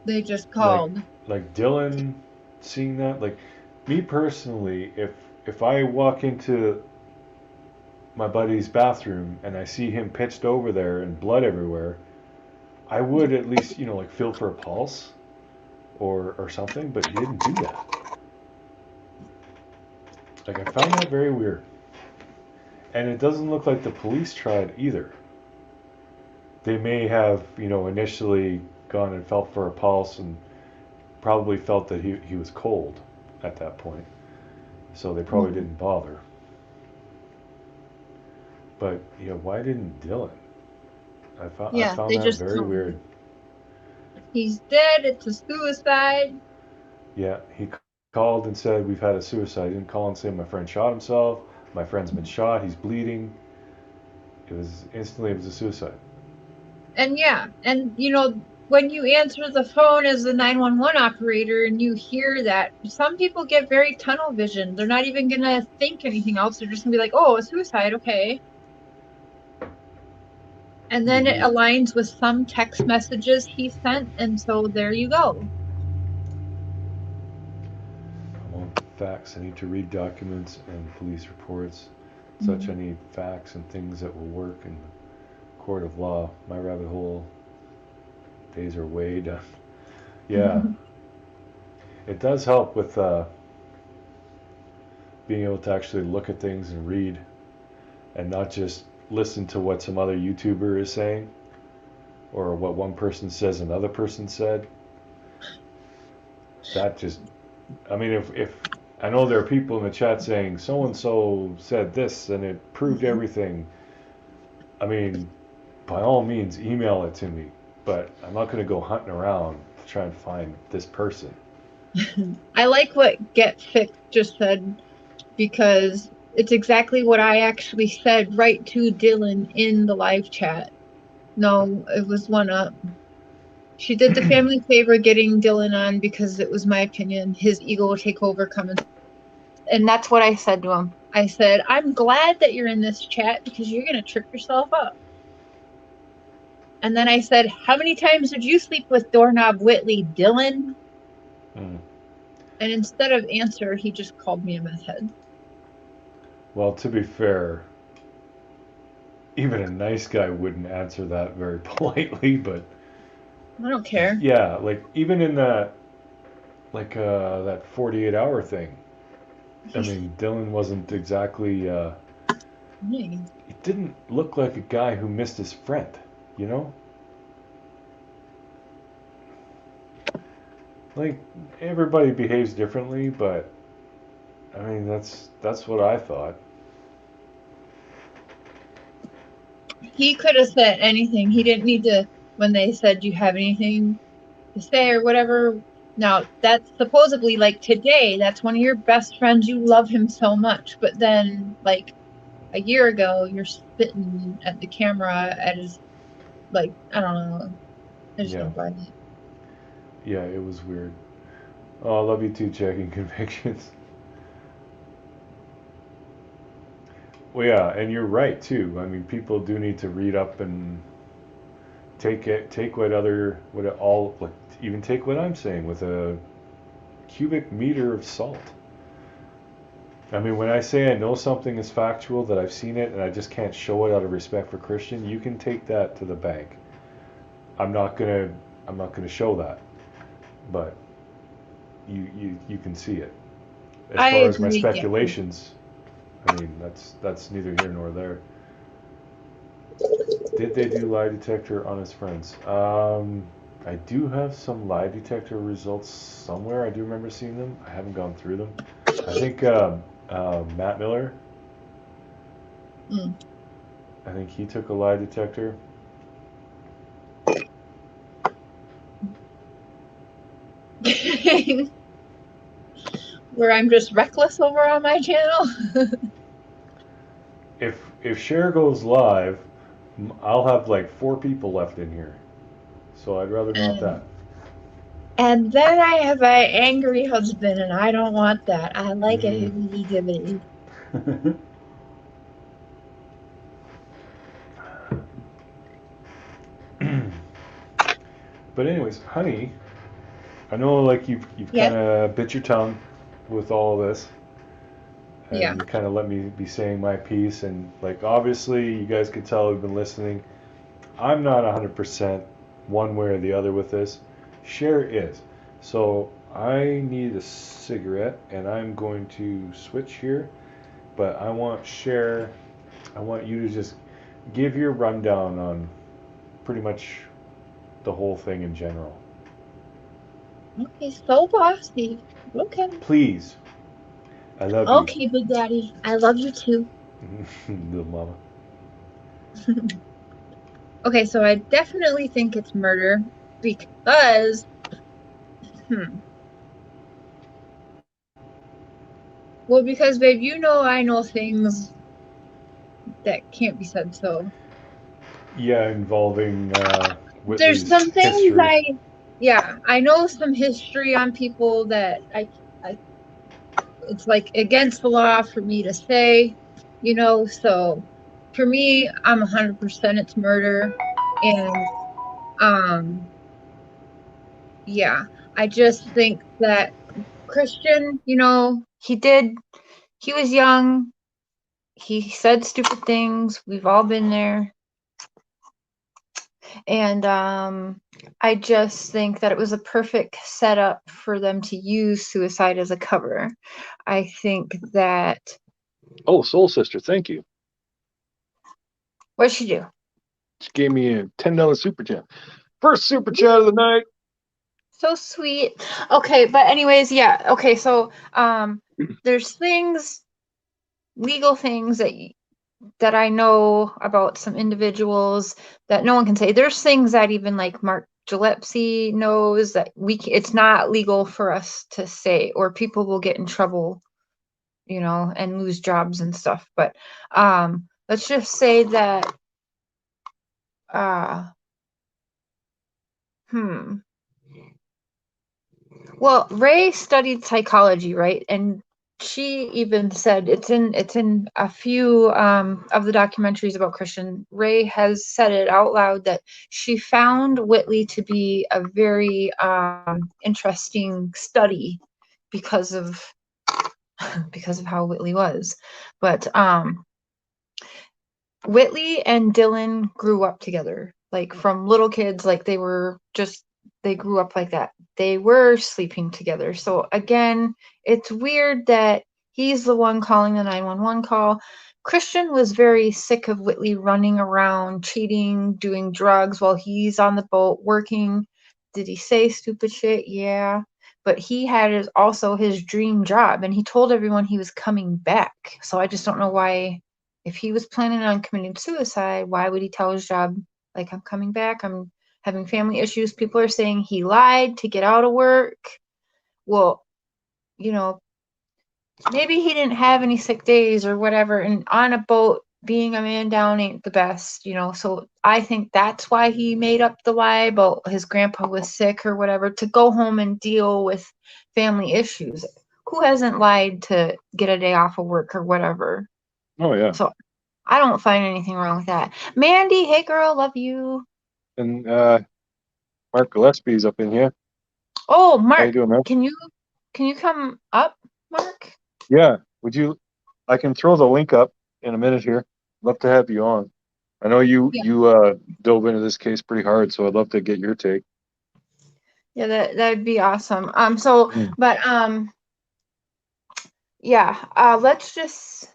They just Like called. Dylan seeing that, like me personally, if I walk into my buddy's bathroom and I see him pitched over there and blood everywhere, I would at least, like feel for a pulse or something, but he didn't do that. Like I found that very weird. And it doesn't look like the police tried either. They may have, initially gone and felt for a pulse and probably felt that he was cold at that point. So they probably didn't bother. But why didn't Dylan? I found They that just very weird. He's dead. It's a suicide. Yeah, he called and said we've had a suicide. He didn't call and say my friend shot himself. My friend's been shot. He's bleeding. It was a suicide. And when you answer the phone as the 911 operator and you hear that, some people get very tunnel vision. They're not even going to think anything else. They're just going to be like, oh, a suicide, okay. And then it aligns with some text messages he sent, and so there you go. I want facts. I need to read documents and police reports. Such I need facts and things that will work in the court of law. My rabbit hole days are way done. Yeah. It does help with being able to actually look at things and read and not just listen to what some other YouTuber is saying or what one person says another person said. That just, I mean, if I know there are people in the chat saying so and so said this and it proved everything. I mean, by all means, email it to me, but I'm not going to go hunting around to try and find this person. I like what Get Fixed just said because it's exactly what I actually said right to Dylan in the live chat. No, it was one up. She did the family favor getting Dylan on because it was my opinion. His ego will take over coming. And that's what I said to him. I said, I'm glad that you're in this chat because you're going to trip yourself up. And then I said, how many times did you sleep with doorknob Whitley, Dylan? And instead of answer, he just called me a meth head. Well, to be fair, even a nice guy wouldn't answer that very politely, but I don't care. Yeah, like even in that, like that 48-hour thing. I mean, Dylan wasn't exactly. He didn't look like a guy who missed his friend, you know. Like everybody behaves differently, but I mean that's what I thought. He could have said anything. He didn't need to. When they said, "Do you have anything to say or whatever?" Now that's supposedly like today. That's one of your best friends. You love him so much, but then like a year ago, you're spitting at the camera at his like I don't know. I just don't buy it. Yeah, it was weird. Oh, I love you too, checking convictions. Well, yeah, and you're right too. I mean, people do need to read up and take what even take what I'm saying with a cubic meter of salt. I mean, when I say I know something is factual, that I've seen it and I just can't show it out of respect for Christian, you can take that to the bank. I'm not gonna show that, but you can see it. As far as my speculations, I mean that's neither here nor there. Did they do lie detector on his friends? I do have some lie detector results somewhere. I do remember seeing them. I haven't gone through them. I think Matt Miller. Mm. I think he took a lie detector. Where I'm just reckless over on my channel. If Cher goes live, I'll have like 4 people left in here. So I'd rather not that. And then I have an angry husband, and I don't want that. I like a Mm. hibbity dibbity. But anyways, honey, I know like you've Yeah, kind of bit your tongue with all this, yeah. and you kind of let me be saying my piece, and like obviously you guys could tell I've been listening. I'm not 100% one way or the other with this. Cher is. So I need a cigarette, and I'm going to switch here. But I want Cher. I want you to just give your rundown on pretty much the whole thing in general. Okay, so bossy. Okay. Please. I love you. Okay, Big Daddy. I love you too. Little mama. Okay, so I definitely think it's murder because, hmm. Well, because, babe, you know I know things that can't be said, so. Yeah, involving There's Whitley's some things history. yeah, I know some history on people that it's like against the law for me to say, so for me, I'm 100% it's murder. And, um, yeah, I just think that Christian, he was young, he said stupid things, we've all been there. And I just think that it was a perfect setup for them to use suicide as a cover. I think that Oh, Soul Sister, thank you. what'd she do? She gave me a $10 super chat. First super chat of the night. So sweet. Okay, but anyways, yeah. Okay, so there's legal things that I know about some individuals that no one can say. There's things that even like Mark Gillespie knows that it's not legal for us to say, or people will get in trouble, and lose jobs and stuff. But let's just say that uh hmm. Well, Ray studied psychology, right? And she even said it's in a few of the documentaries about Christian. Ray has said it out loud that she found Whitley to be a very interesting study because of how Whitley was. But Whitley and Dylan grew up together, like from little kids, like they grew up like that. They were sleeping together. So again, it's weird that he's the one calling the 911 call. Christian was very sick of Whitley running around, cheating, doing drugs while he's on the boat working. Did he say stupid shit? Yeah. But he had also his dream job, and he told everyone he was coming back. So I just don't know why, if he was planning on committing suicide, why would he tell his job, like, I'm coming back, I'm having family issues? People are saying he lied to get out of work. Well, you know, maybe he didn't have any sick days or whatever. And on a boat, being a man down ain't the best, So I think that's why he made up the lie about his grandpa was sick or whatever, to go home and deal with family issues. Who hasn't lied to get a day off of work or whatever? Oh, yeah. So I don't find anything wrong with that. Mandy, hey girl, love you. And Mark Gillespie's up in here. Oh, How you Mark, doing, man? can you come up, Mark? Yeah. I can throw the link up in a minute here. Love to have you on. I know you Yeah. dove into this case pretty hard, so I'd love to get your take. Yeah, that'd be awesome. Mm. But yeah, let's just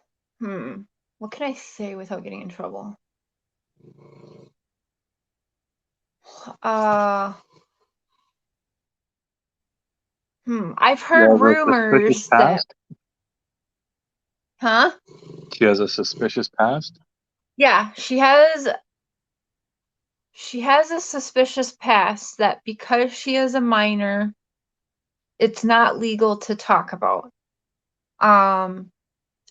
what can I say without getting in trouble? Uh I've She heard has a suspicious rumors that, past. huh? She has a suspicious past. Yeah, she has a suspicious past that because she is a minor, it's not legal to talk about. Um,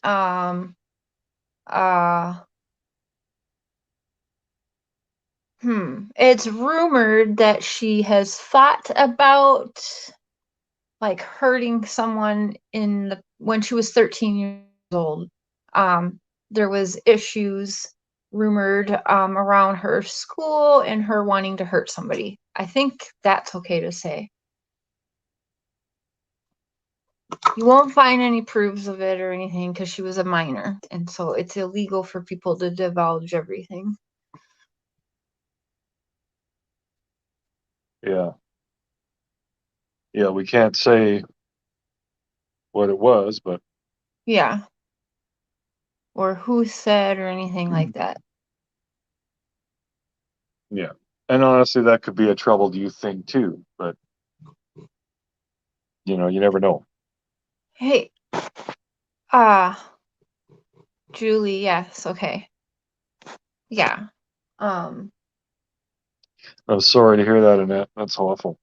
um, uh, It's rumored that she has thought about like hurting someone when she was 13 years old. There was issues rumored around her school and her wanting to hurt somebody. I think that's okay to say. You won't find any proofs of it or anything because she was a minor, and so it's illegal for people to divulge everything. Yeah. Yeah, we can't say what it was, but Yeah. Or who said or anything like that. yeah. And honestly, that could be a troubled youth thing too. But you never know. Hey, Julie, yes, okay. Yeah. Um, I'm sorry to hear that, Annette. That's awful.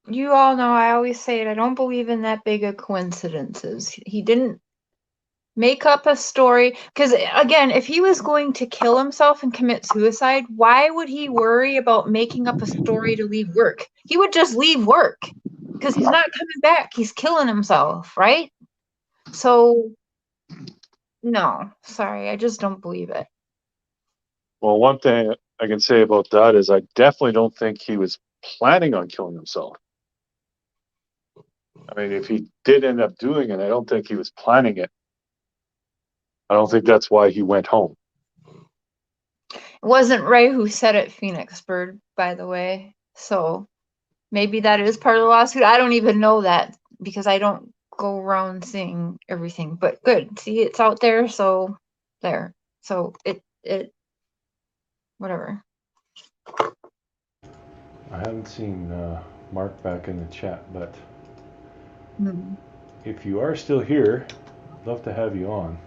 you all know I always say it, I don't believe in that big of coincidences. He didn't make up a story. Because, again, if he was going to kill himself and commit suicide, why would he worry about making up a story to leave work? He would just leave work because he's not coming back. He's killing himself, right? So, no, sorry, I just don't believe it. Well, one thing I can say about that is I definitely don't think he was planning on killing himself. I mean, if he did end up doing it, I don't think he was planning it. I don't think that's why he went home. It wasn't Ray who said it, Phoenix Bird, by the way. So maybe that is part of the lawsuit. I don't even know that because I don't go around saying everything. But good. See, it's out there, so there. So it whatever. I haven't seen Mark back in the chat, but if you are still here, I'd love to have you on.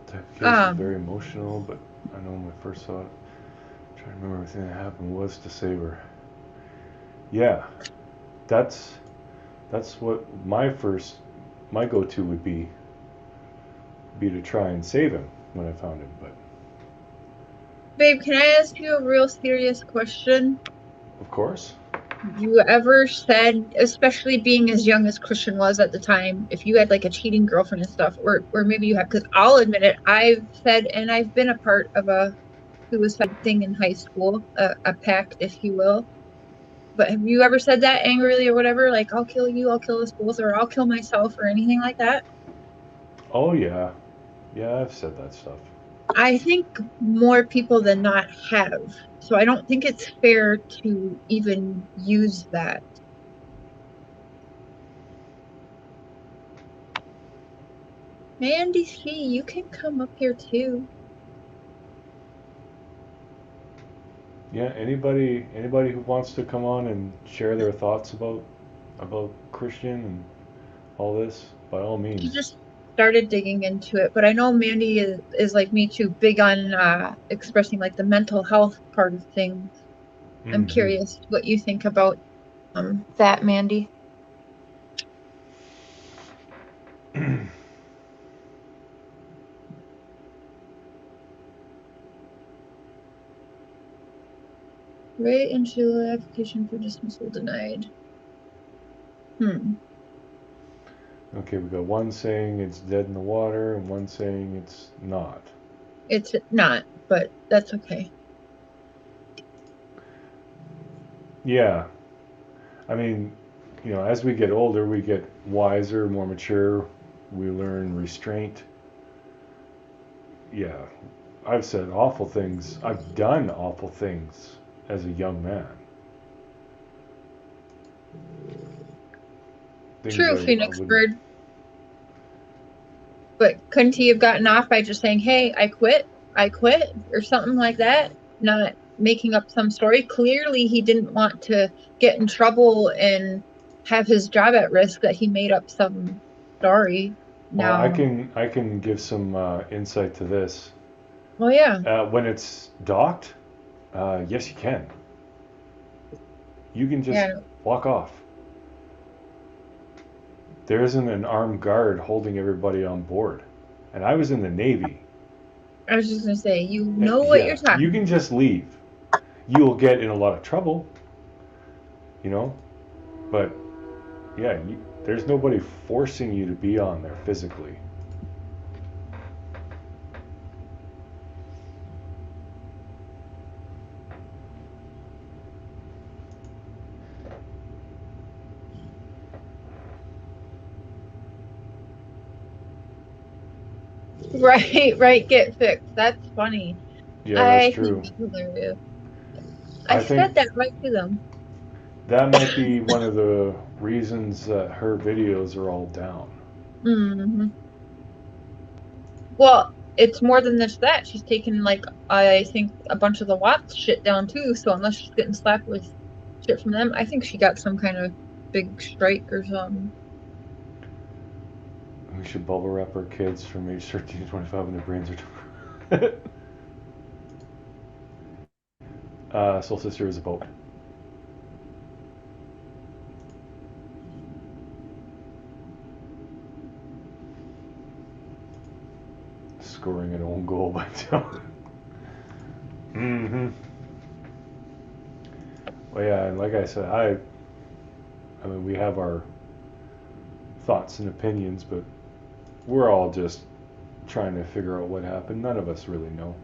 The case is very emotional, but I know my first thought, trying to remember everything that happened, was to save her. Yeah, that's what my go-to would be to try and save him when I found him. But Babe, can I ask you a real serious question? of course. You ever said, especially being as young as Christian was at the time, if you had like a cheating girlfriend and stuff, or maybe you have, because I'll admit it, I've said, and I've been a part of a suicide thing in high school, a pact, if you will. But have you ever said that angrily or whatever? Like, I'll kill you, I'll kill us both, or I'll kill myself, or anything like that? Oh yeah, I've said that stuff. I think more people than not have. So I don't think it's fair to even use that. Mandy C, you can come up here too. Yeah, anybody who wants to come on and share their thoughts about Christian and all this, by all means. You just started digging into it, but I know Mandy is like me too, big on expressing like the mental health part of things. I'm curious what you think about that, Mandy. Ray and Sheila application for dismissal denied. Okay, we got one saying it's dead in the water and one saying it's not. It's not, but that's okay. Yeah. I mean, as we get older, we get wiser, more mature. We learn restraint. Yeah. I've said awful things. I've done awful things as a young man. True, Phoenix Bird. But couldn't he have gotten off by just saying, hey, I quit? I quit or something like that. Not making up some story. Clearly, he didn't want to get in trouble and have his job at risk, that he made up some story. Well, Now, I can give some insight to this. well, yeah. When it's docked, yes, you can. You can just Yeah. walk off. There isn't an armed guard holding everybody on board. And I was in the Navy. I was just gonna say, you know what you're Yeah, talking you can just leave. You'll get in a lot of trouble, you know, but yeah, there's nobody forcing you to be on there physically. Right, get fixed. That's funny. Yeah, that's I true. think that's hilarious. I I think said that right to them. that might be one of the reasons that her videos are all down. Mm-hmm. Well, it's more than just that. She's taken, like, I think a bunch of the Watts shit down too. So unless she's getting slapped with shit from them, I think she got some kind of big strike or something. We should bubble wrap our kids from age 13 to 25 when their brains are. Soul Sister is a boat. Scoring an own goal by Dylan. Mm-hmm. Well, yeah, and like I said, I mean, we have our thoughts and opinions, but we're all just trying to figure out what happened. None of us really know.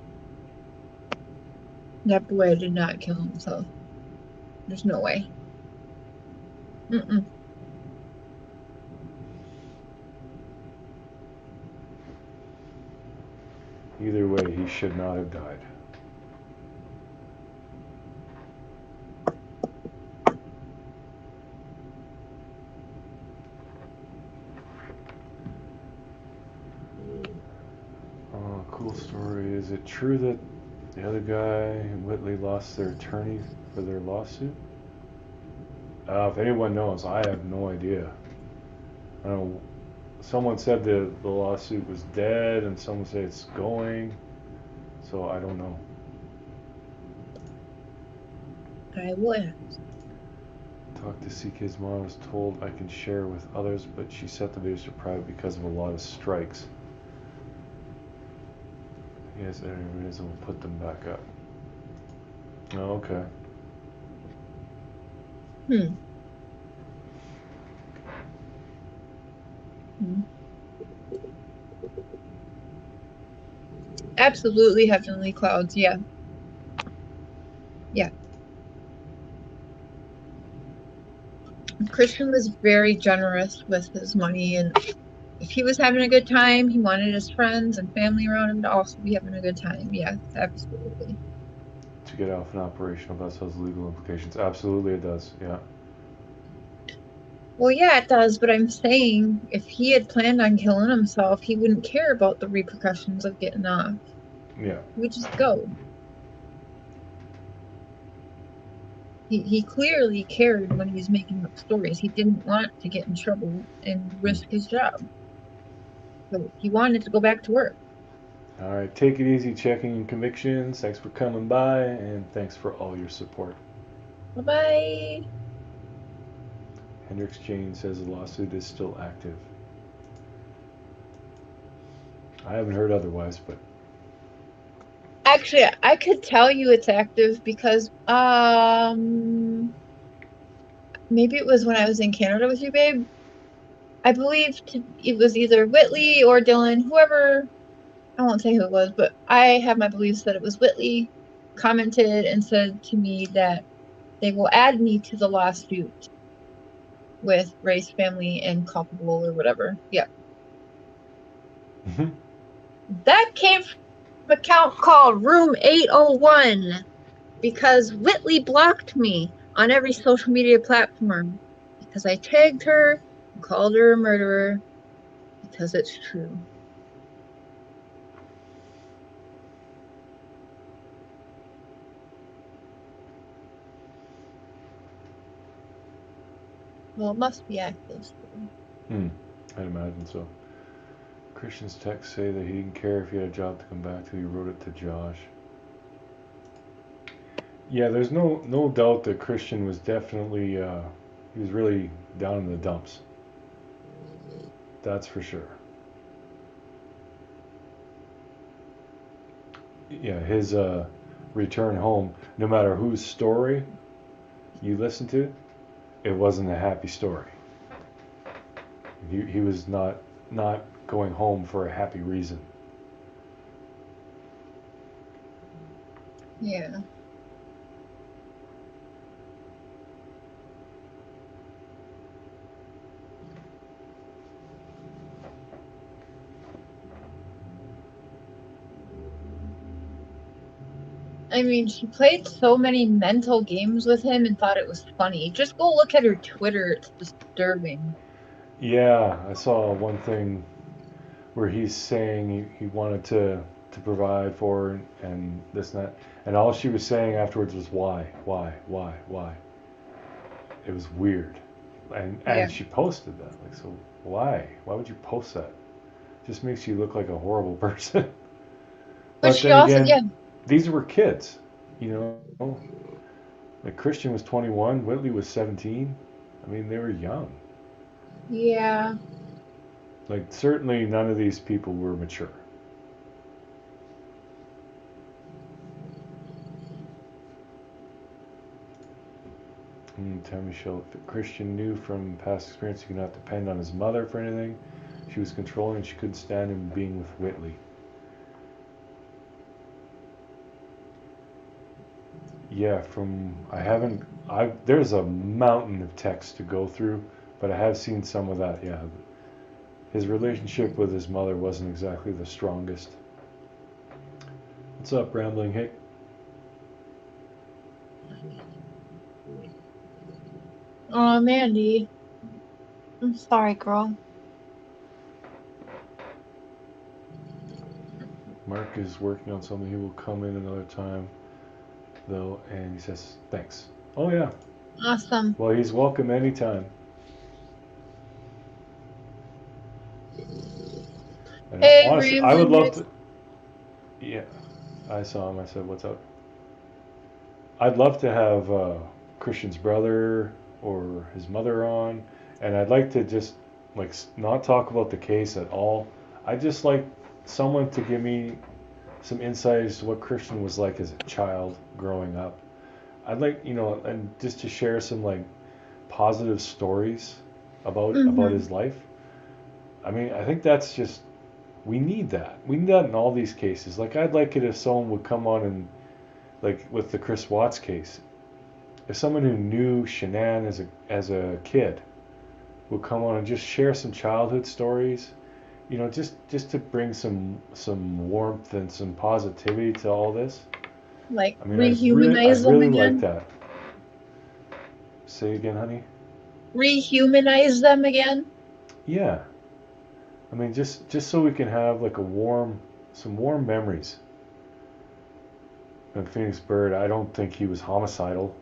That boy did not kill himself. There's no way. Mm-mm. Either way, he should not have died. Oh, cool story. Is it true that the other guy and Whitley lost their attorney for their lawsuit? If anyone knows, I have no idea. I don't know. Someone said the lawsuit was dead, and someone said it's going. So I don't know. I would. Talked to CK's mom. Was told I can share with others, but she set the videos to private because of a lot of strikes. Yes, anyways, we'll put them back up. Oh, okay. Hmm. Hmm. Absolutely heavenly clouds, yeah. Yeah. Christian was very generous with his money, and if he was having a good time, he wanted his friends and family around him to also be having a good time. Yes, absolutely. To get off an operational vessel has legal implications. Absolutely, it does. Yeah. Well, yeah, it does, but I'm saying if he had planned on killing himself, he wouldn't care about the repercussions of getting off. Yeah. He would just go. He clearly cared when he was making up stories. He didn't want to get in trouble and risk his job. So he wanted to go back to work. All right. Take it easy checking convictions. Thanks for coming by, and thanks for all your support. Bye-bye. Hendricks Jane says the lawsuit is still active. I haven't heard otherwise, but Actually, I could tell you it's active because maybe it was when I was in Canada with you, babe. I believe it was either Whitley or Dylan, whoever, I won't say who it was, but I have my beliefs that it was Whitley, commented and said to me that they will add me to the lawsuit with race, family, and culpable or whatever. Yep. That came from an account called Room 801 because Whitley blocked me on every social media platform because I tagged her and called her a murderer because it's true. Well, it must be active. I'd imagine so. Christian's texts say that he didn't care if he had a job to come back to. He wrote it to Josh. Yeah, there's no doubt that Christian was definitely he was really down in the dumps. That's for sure. Yeah, his return home, no matter whose story you listen to, it wasn't a happy story. He was not going home for a happy reason. Yeah. I mean, she played so many mental games with him and thought it was funny. Just go look at her Twitter. It's disturbing. Yeah, I saw one thing where he's saying he wanted to provide for her and this and that, and all she was saying afterwards was why. It was weird, and Yeah. she posted that. Like, so why would you post that? Just makes you look like a horrible person. But she also, yeah. These were kids, you know. Like Christian was 21, Whitley was 17. I mean, they were young. Yeah. Like, certainly none of these people were mature. Tell Michelle, if Christian knew from past experience he could not depend on his mother for anything, she was controlling and she couldn't stand him being with Whitley. Yeah, there's a mountain of text to go through, but I have seen some of that, yeah. His relationship with his mother wasn't exactly the strongest. What's up, Rambling Hick? Oh, Mandy. I'm sorry, girl. Mark is working on something. He will come in another time, though, and he says, thanks. Oh, yeah. Awesome. Well, he's welcome anytime. And Hey, honestly, I would Rambling love to. Yeah, I saw him. I said, what's up? I'd love to have Christian's brother or his mother on, and I'd like to just like not talk about the case at all. I'd just like someone to give me some insight as to what Christian was like as a child growing up. I'd like, and just to share some like positive stories about his life. I mean, I think that's just we need that. We need that in all these cases. Like, I'd like it if someone would come on and, like with the Chris Watts case, if someone who knew Shanann as a kid would come on and just share some childhood stories, just to bring some warmth and some positivity to all this. Like, I mean, rehumanize them really again? like that. Say again, honey? Rehumanize them again? Yeah. I mean, just so we can have like some warm memories. And Phoenix Bird, I don't think he was homicidal.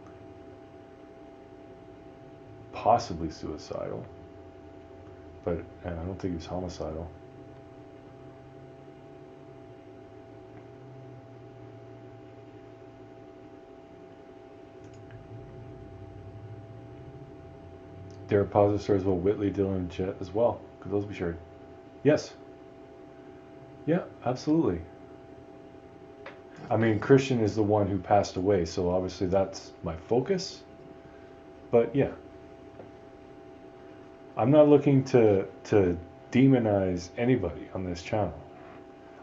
Possibly suicidal. But I don't think he was homicidal. There are positive stories about Whitley, Dylan, and Jet as well. Could those be shared? Yes. Yeah, absolutely. I mean, Christian is the one who passed away, so obviously that's my focus. But yeah. I'm not looking to demonize anybody on this channel.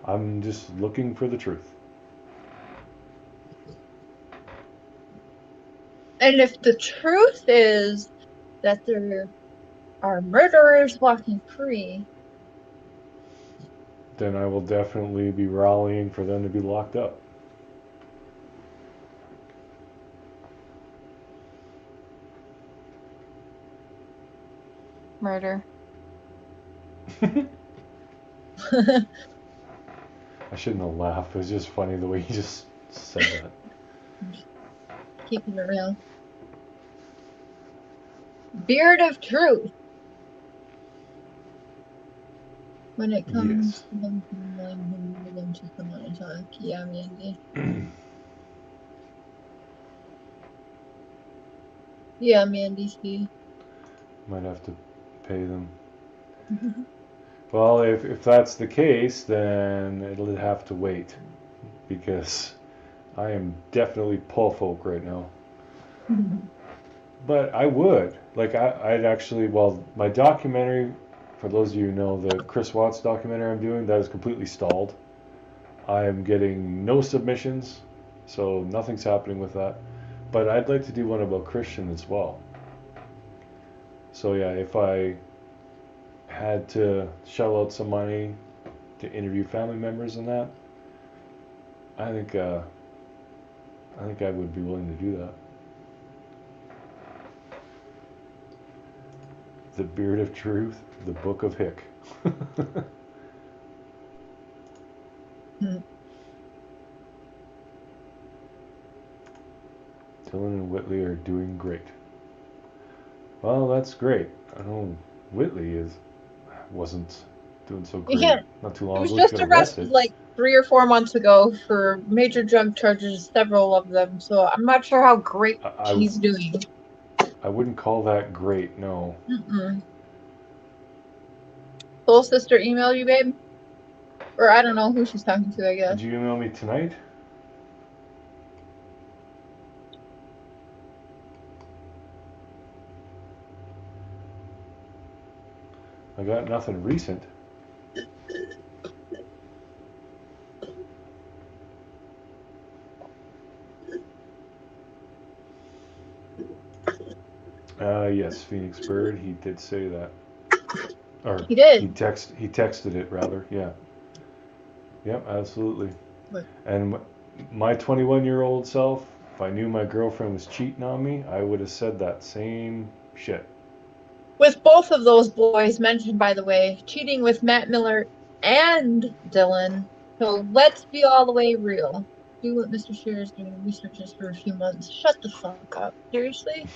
I'm just looking for the truth. And if the truth is that there are murderers walking free, then I will definitely be rallying for them to be locked up. murder. I shouldn't have laughed. It was just funny the way you just said that. Keeping it real. Beard of Truth. When it comes Yes. to them who will them to come on and talk. Yeah, Mandy. Yeah, Mandy, see. Might have to pay them. Well, if that's the case, then it'll have to wait, because I am definitely poor folk right now. But I would. Like, I'd actually, well, my documentary, for those of you who know, the Chris Watts documentary I'm doing, that is completely stalled. I am getting no submissions, so nothing's happening with that. But I'd like to do one about Christian as well. So yeah, if I had to shell out some money to interview family members and that, I think I would be willing to do that. The Beard of Truth, the Book of Hick. Dylan and Whitley are doing great. Well, that's great. I know Whitley wasn't doing so great not too long He was ago. just He got arrested like 3 or 4 months ago for major drug charges, several of them. So I'm not sure how great he's doing. I wouldn't call that great, no. Soul Sister email you, babe? Or I don't know who she's talking to, I guess. Did you email me tonight? I got nothing recent. Yes, Phoenix Bird, he did say that. Or he did. He texted it rather, yeah. Yep, absolutely. What? And my 21-year-old self, if I knew my girlfriend was cheating on me, I would have said that same shit. With both of those boys mentioned, by the way, cheating with Matt Miller and Dylan. So let's be all the way real. Do what Mr. Shear is doing, research this for a few months. Shut the fuck up. Seriously?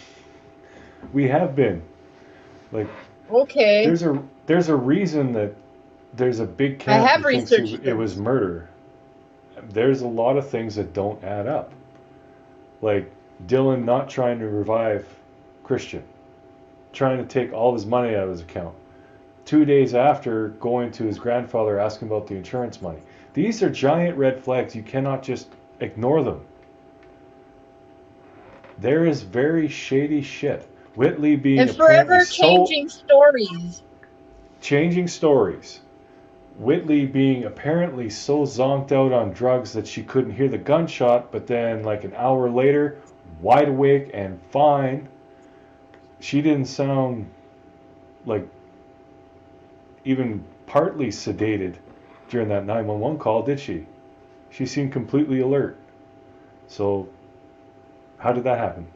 We have been. Like, okay. There's a reason that there's a big camp that thinks it was murder. There's a lot of things that don't add up. Like Dylan not trying to revive Christian, trying to take all of his money out of his account. 2 days after, going to his grandfather asking about the insurance money. These are giant red flags. You cannot just ignore them. There is very shady shit. Whitley being and forever changing stories. Changing stories. Whitley being apparently so zonked out on drugs that she couldn't hear the gunshot, but then like an hour later, wide awake and fine. She didn't sound like even partly sedated during that 911 call, did she? She seemed completely alert. So how did that happen?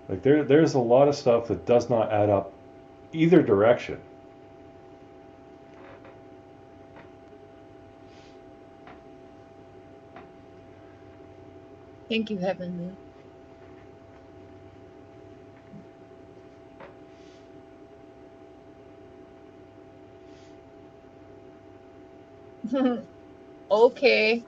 Like there's a lot of stuff that does not add up either direction. Thank you, Heavenly. okay.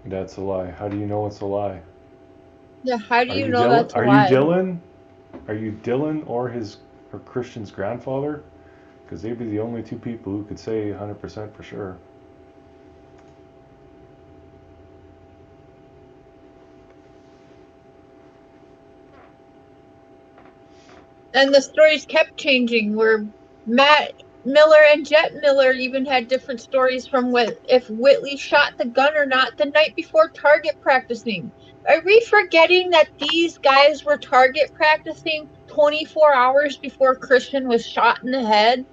That's a lie. How do you know it's a lie? Yeah, how do you know that's a lie? Are you Dylan? Are you Dylan or Christian's grandfather? Because they'd be the only two people who could say 100% for sure. And the stories kept changing, where Matt Miller and Jet Miller even had different stories from if Whitley shot the gun or not the night before target practicing. Are we forgetting that these guys were target practicing 24 hours before Christian was shot in the head?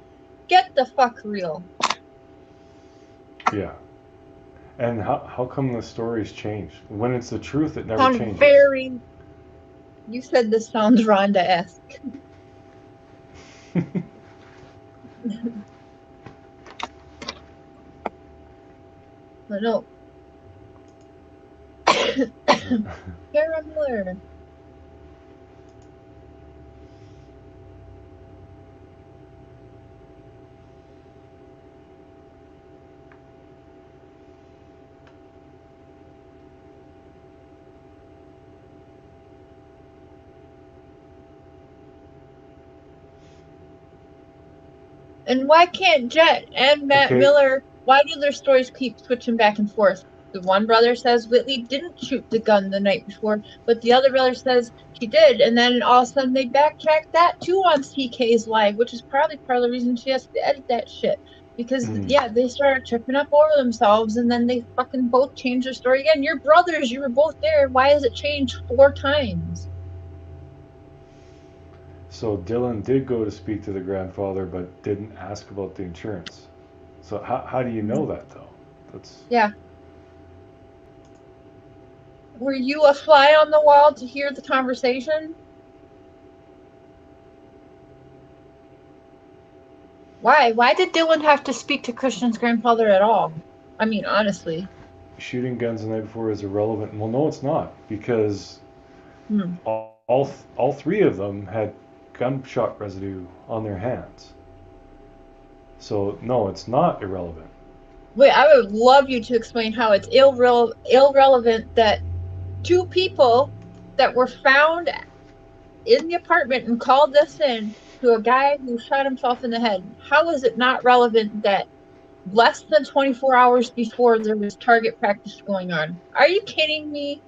Get the fuck real. Yeah. And how come the stories change? When it's the truth, it never changes. You said this sounds Rhonda-esque. But no. Kara Miller. And why can't Jet and Matt Miller, why do their stories keep switching back and forth? The one brother says Whitley didn't shoot the gun the night before, but the other brother says she did. And then all of a sudden they backtrack that too on CK's live, which is probably part of the reason she has to edit that shit. Because, yeah, they started tripping up over themselves and then they fucking both changed their story again. You're brothers. You were both there. Why has it changed 4 times? So Dylan did go to speak to the grandfather, but didn't ask about the insurance. So how do you know that, though? Yeah. Were you a fly on the wall to hear the conversation? Why? Why did Dylan have to speak to Christian's grandfather at all? I mean, honestly. Shooting guns the night before is irrelevant. Well, no, it's not, because all 3 of them had gunshot residue on their hands. So, no, it's not irrelevant. Wait, I would love you to explain how it's irrelevant that 2 people that were found in the apartment and called us in to a guy who shot himself in the head. How is it not relevant that less than 24 hours before there was target practice going on? Are you kidding me?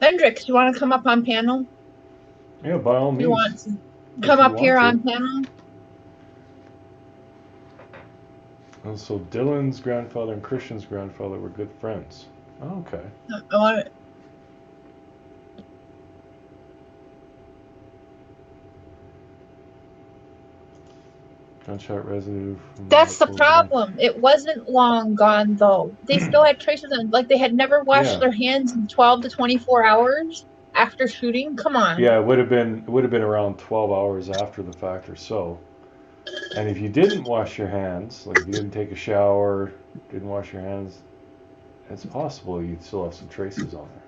Hendrix, you want to come up on panel? Yeah, by all means. You want to come up here on panel? And so Dylan's grandfather and Christian's grandfather were good friends. Oh, okay. I want to... Gunshot residue. That's the problem. It wasn't long gone, though. They still had traces on, like they had never washed their hands in 12 to 24 hours after shooting. Come on. Yeah, it would have been around 12 hours after the fact or so. And if you didn't wash your hands, like if you didn't take a shower, didn't wash your hands, it's possible you'd still have some traces on there.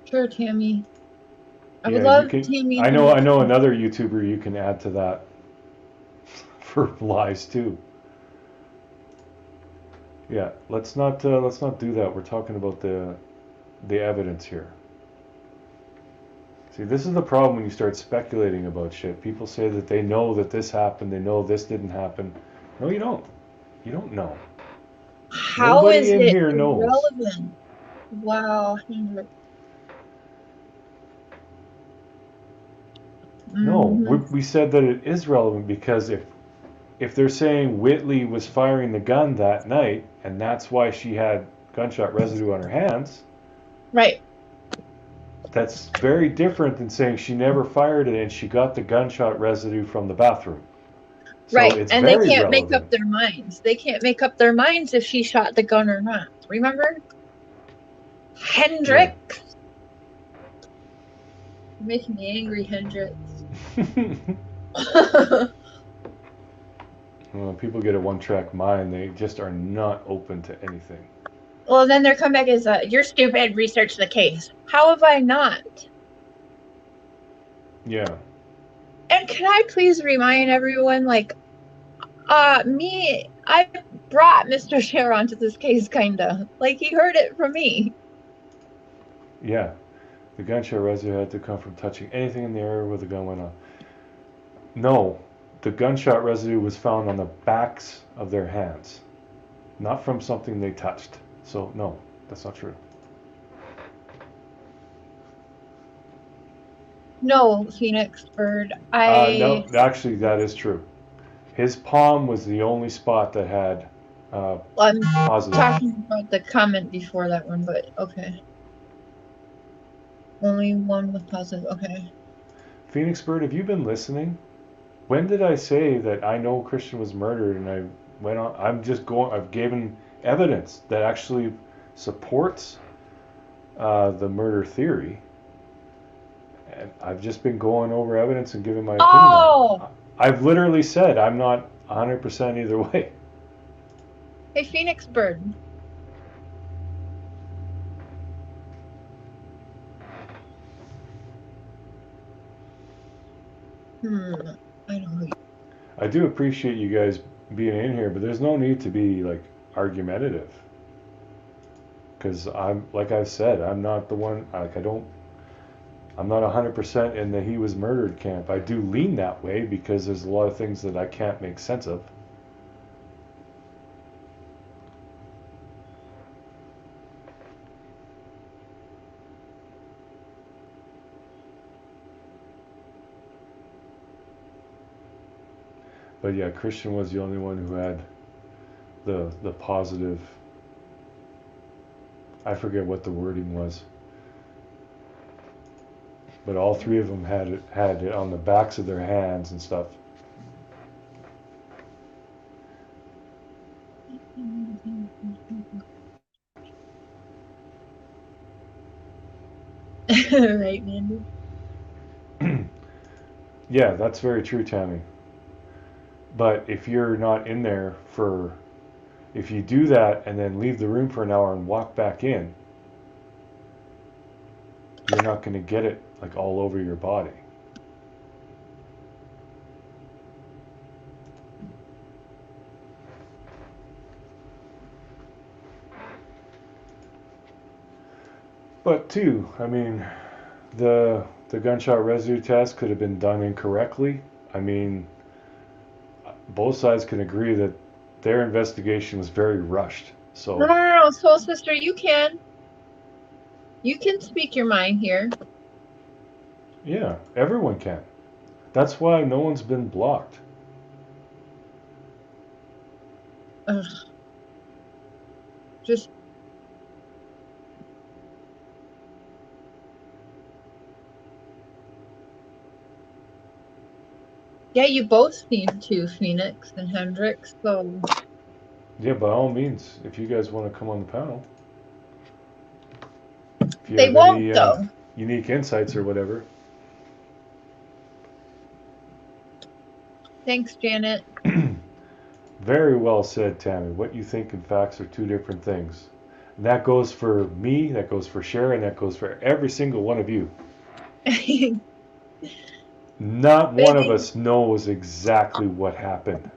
Sure, Tammy. I would love Tammy. I know another YouTuber you can add to that for lives too. Yeah, let's not do that. We're talking about the evidence here. See, this is the problem when you start speculating about shit. People say that they know that this happened, they know this didn't happen. No, you don't. You don't know. How Nobody is in it here knows. Relevant? Wow. No, we said that it is relevant because if they're saying Whitley was firing the gun that night and that's why she had gunshot residue on her hands, right? That's very different than saying she never fired it and she got the gunshot residue from the bathroom. So right, and they can't make up their minds. They can't make up their minds if she shot the gun or not. Remember? Hendrix. Yeah. You're making me angry, Hendrix. Well, people get a one-track mind. They just are not open to anything. Well, then their comeback is, you're stupid, research the case. How have I not? Yeah. And can I please remind everyone, like, I brought Mr. Sharon to this case, kinda. Like, he heard it from me. Yeah. The gunshot residue had to come from touching anything in the area where the gun went off. No, the gunshot residue was found on the backs of their hands, not from something they touched. So, no, that's not true. No, Phoenix Bird. No, actually, that is true. His palm was the only spot that had I'm positive. Talking about the comment before that one, but okay. Only one with positive. Okay. Phoenix Bird, have you been listening? When did I say that I know Christian was murdered and I went on? I've given evidence that actually supports the murder theory. And I've just been going over evidence and giving my opinion on it. I've literally said I'm not 100% either way. Hey, Phoenix Bird. I don't know. I do appreciate you guys being in here, but there's no need to be like argumentative. Because like I've said, I'm not the one. I'm not 100% in the he was murdered camp. I do lean that way because there's a lot of things that I can't make sense of. But yeah, Christian was the only one who had the positive. I forget what the wording was. But all three of them had it on the backs of their hands and stuff. Right, Mandy? Yeah, that's very true, Tammy. But if you're not in there if you do that and then leave the room for an hour and walk back in, you're not going to get it like all over your body. But too, I mean, the gunshot residue test could have been done incorrectly. I mean, both sides can agree that their investigation was very rushed. So No, Soul Sister, you can speak your mind here. yeah, everyone can. That's why no one's been blocked. Just yeah, you both seem to, Phoenix and Hendrix, so Yeah, by all means, if you guys want to come on the panel. If you they have won't any though. unique insights or whatever. Thanks, Janet. Very well said, Tammy. What you think and facts are two different things. And that goes for me, that goes for Sharon, that goes for every single one of you. Not one of us knows exactly what happened.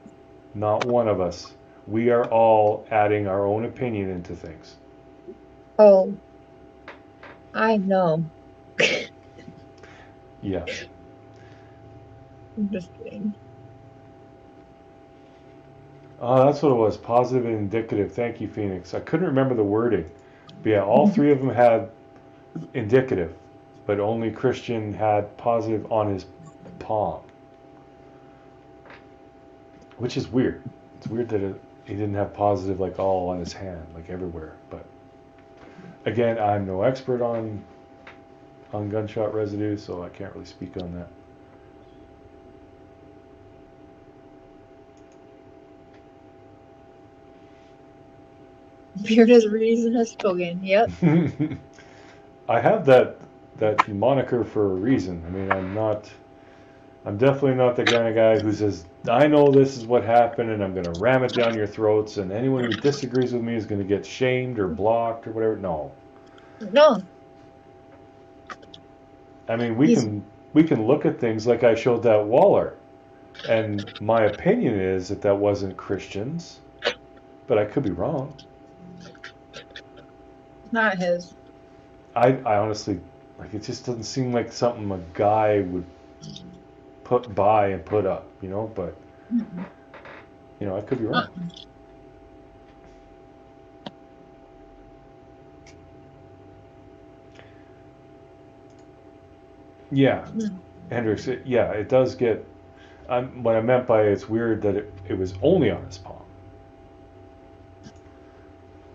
Not one of us. We are all adding our own opinion into things. Oh, I know. Yeah. I'm just kidding. Oh, that's what it was. Positive and indicative. Thank you, Phoenix. I couldn't remember the wording. But yeah, all three of them had indicative, but only Christian had positive on his palm. Which is weird. It's weird that he didn't have positive like all on his hand, like everywhere. But again, I'm no expert on gunshot residue, so I can't really speak on that. Beard as reason has spoken. Yep. I have that moniker for a reason. I mean, I'm definitely not the kind of guy who says, I know this is what happened and I'm going to ram it down your throats and anyone who disagrees with me is going to get shamed or blocked or whatever. No. No. I mean, we can look at things like I showed that wall art. And my opinion is that wasn't Christians, but I could be wrong. Not his. I honestly, like, it just doesn't seem like something a guy would buy and put up, you know, but, you know, I could be wrong. Yeah, Hendrix, it does get, what I meant by it's weird that it was only on his palm.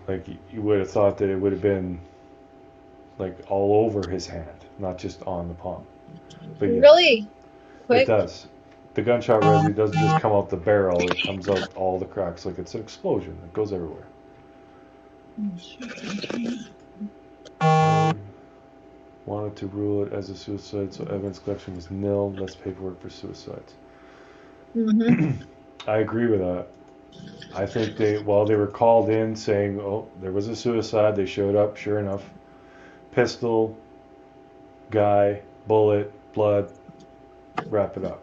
Like, you would have thought that it would have been, like, all over his hand. not just on the palm. But yeah, Really it quick. does. The gunshot residue doesn't just come out the barrel; it comes out all the cracks like it's an explosion. It goes everywhere. Wanted to rule it as a suicide, so evidence collection was nil. Less paperwork for suicides. I agree with that. I think while they were called in saying, oh, there was a suicide, they showed up, sure enough. Pistol, guy, bullet, blood, wrap it up.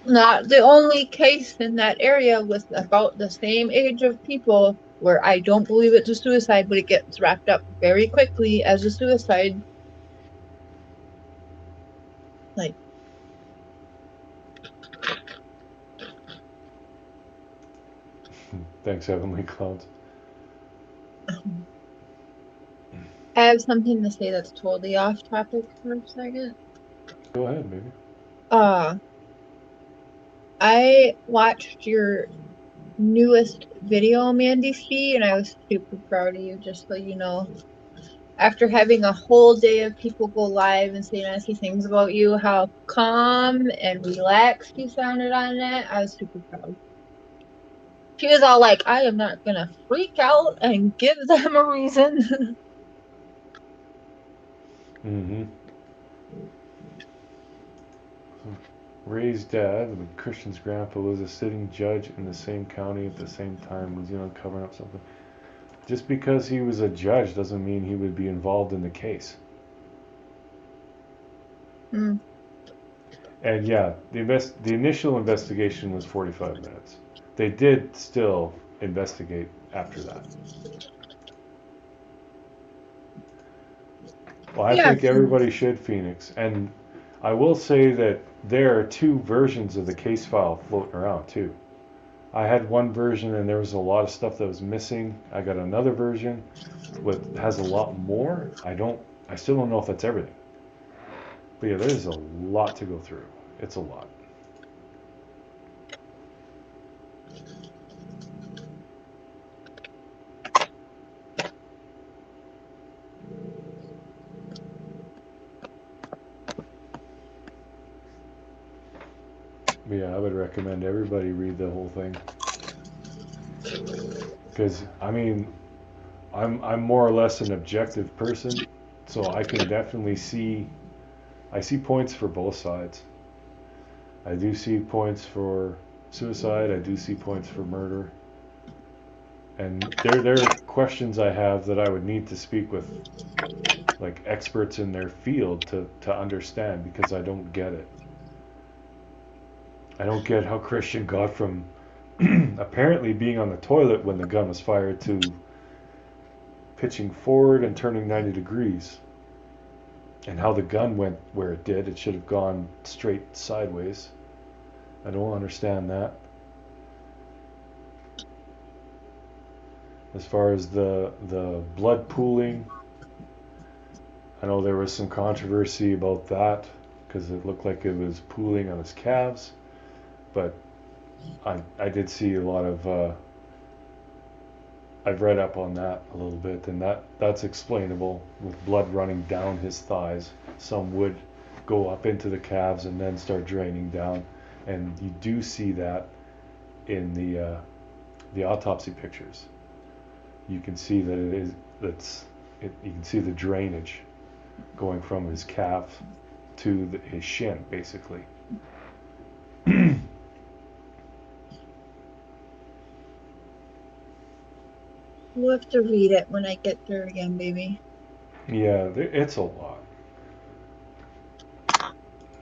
Not the only case in that area with about the same age of people where I don't believe it's a suicide, but it gets wrapped up very quickly as a suicide. Like, Thanks, Heavenly Clouds. I have something to say that's totally off topic for a second. Go ahead, baby. I watched your newest video, Mandy C, and I was super proud of you, just so you know. After having a whole day of people go live and say nasty things about you, how calm and relaxed you sounded on that, I was super proud. She was all like, I am not gonna freak out and give them a reason. Mm-hmm. Ray's dad, the Christian's grandpa, was a sitting judge in the same county at the same time. Was covering up something? Just because he was a judge doesn't mean he would be involved in the case. Mm. And yeah, the initial investigation was 45 minutes. They did still investigate after that. Well, I think everybody should, Phoenix. And I will say that there are two versions of the case file floating around too. I had one version and there was a lot of stuff that was missing. I got another version with has a lot more. I still don't know if that's everything. But yeah, there's a lot to go through. It's a lot. But yeah, I would recommend everybody read the whole thing. Because I mean, I'm more or less an objective person, so I can definitely see. I see points for both sides. I do see points for suicide. I do see points for murder. And there are questions I have that I would need to speak with like experts in their field to understand because I don't get it. I don't get how Christian got from apparently being on the toilet when the gun was fired to pitching forward and turning 90 degrees. And how the gun went where it did. It should have gone straight sideways. I don't understand that. As far as the blood pooling, I know there was some controversy about that because it looked like it was pooling on his calves, but I did see a lot of I've read up on that a little bit, and that's explainable with blood running down his thighs. Some would go up into the calves and then start draining down, and you do see that in the autopsy pictures. You can see that you can see the drainage going from his calf to his shin, basically. We'll have to read it when I get there again, baby. Yeah, it's a lot.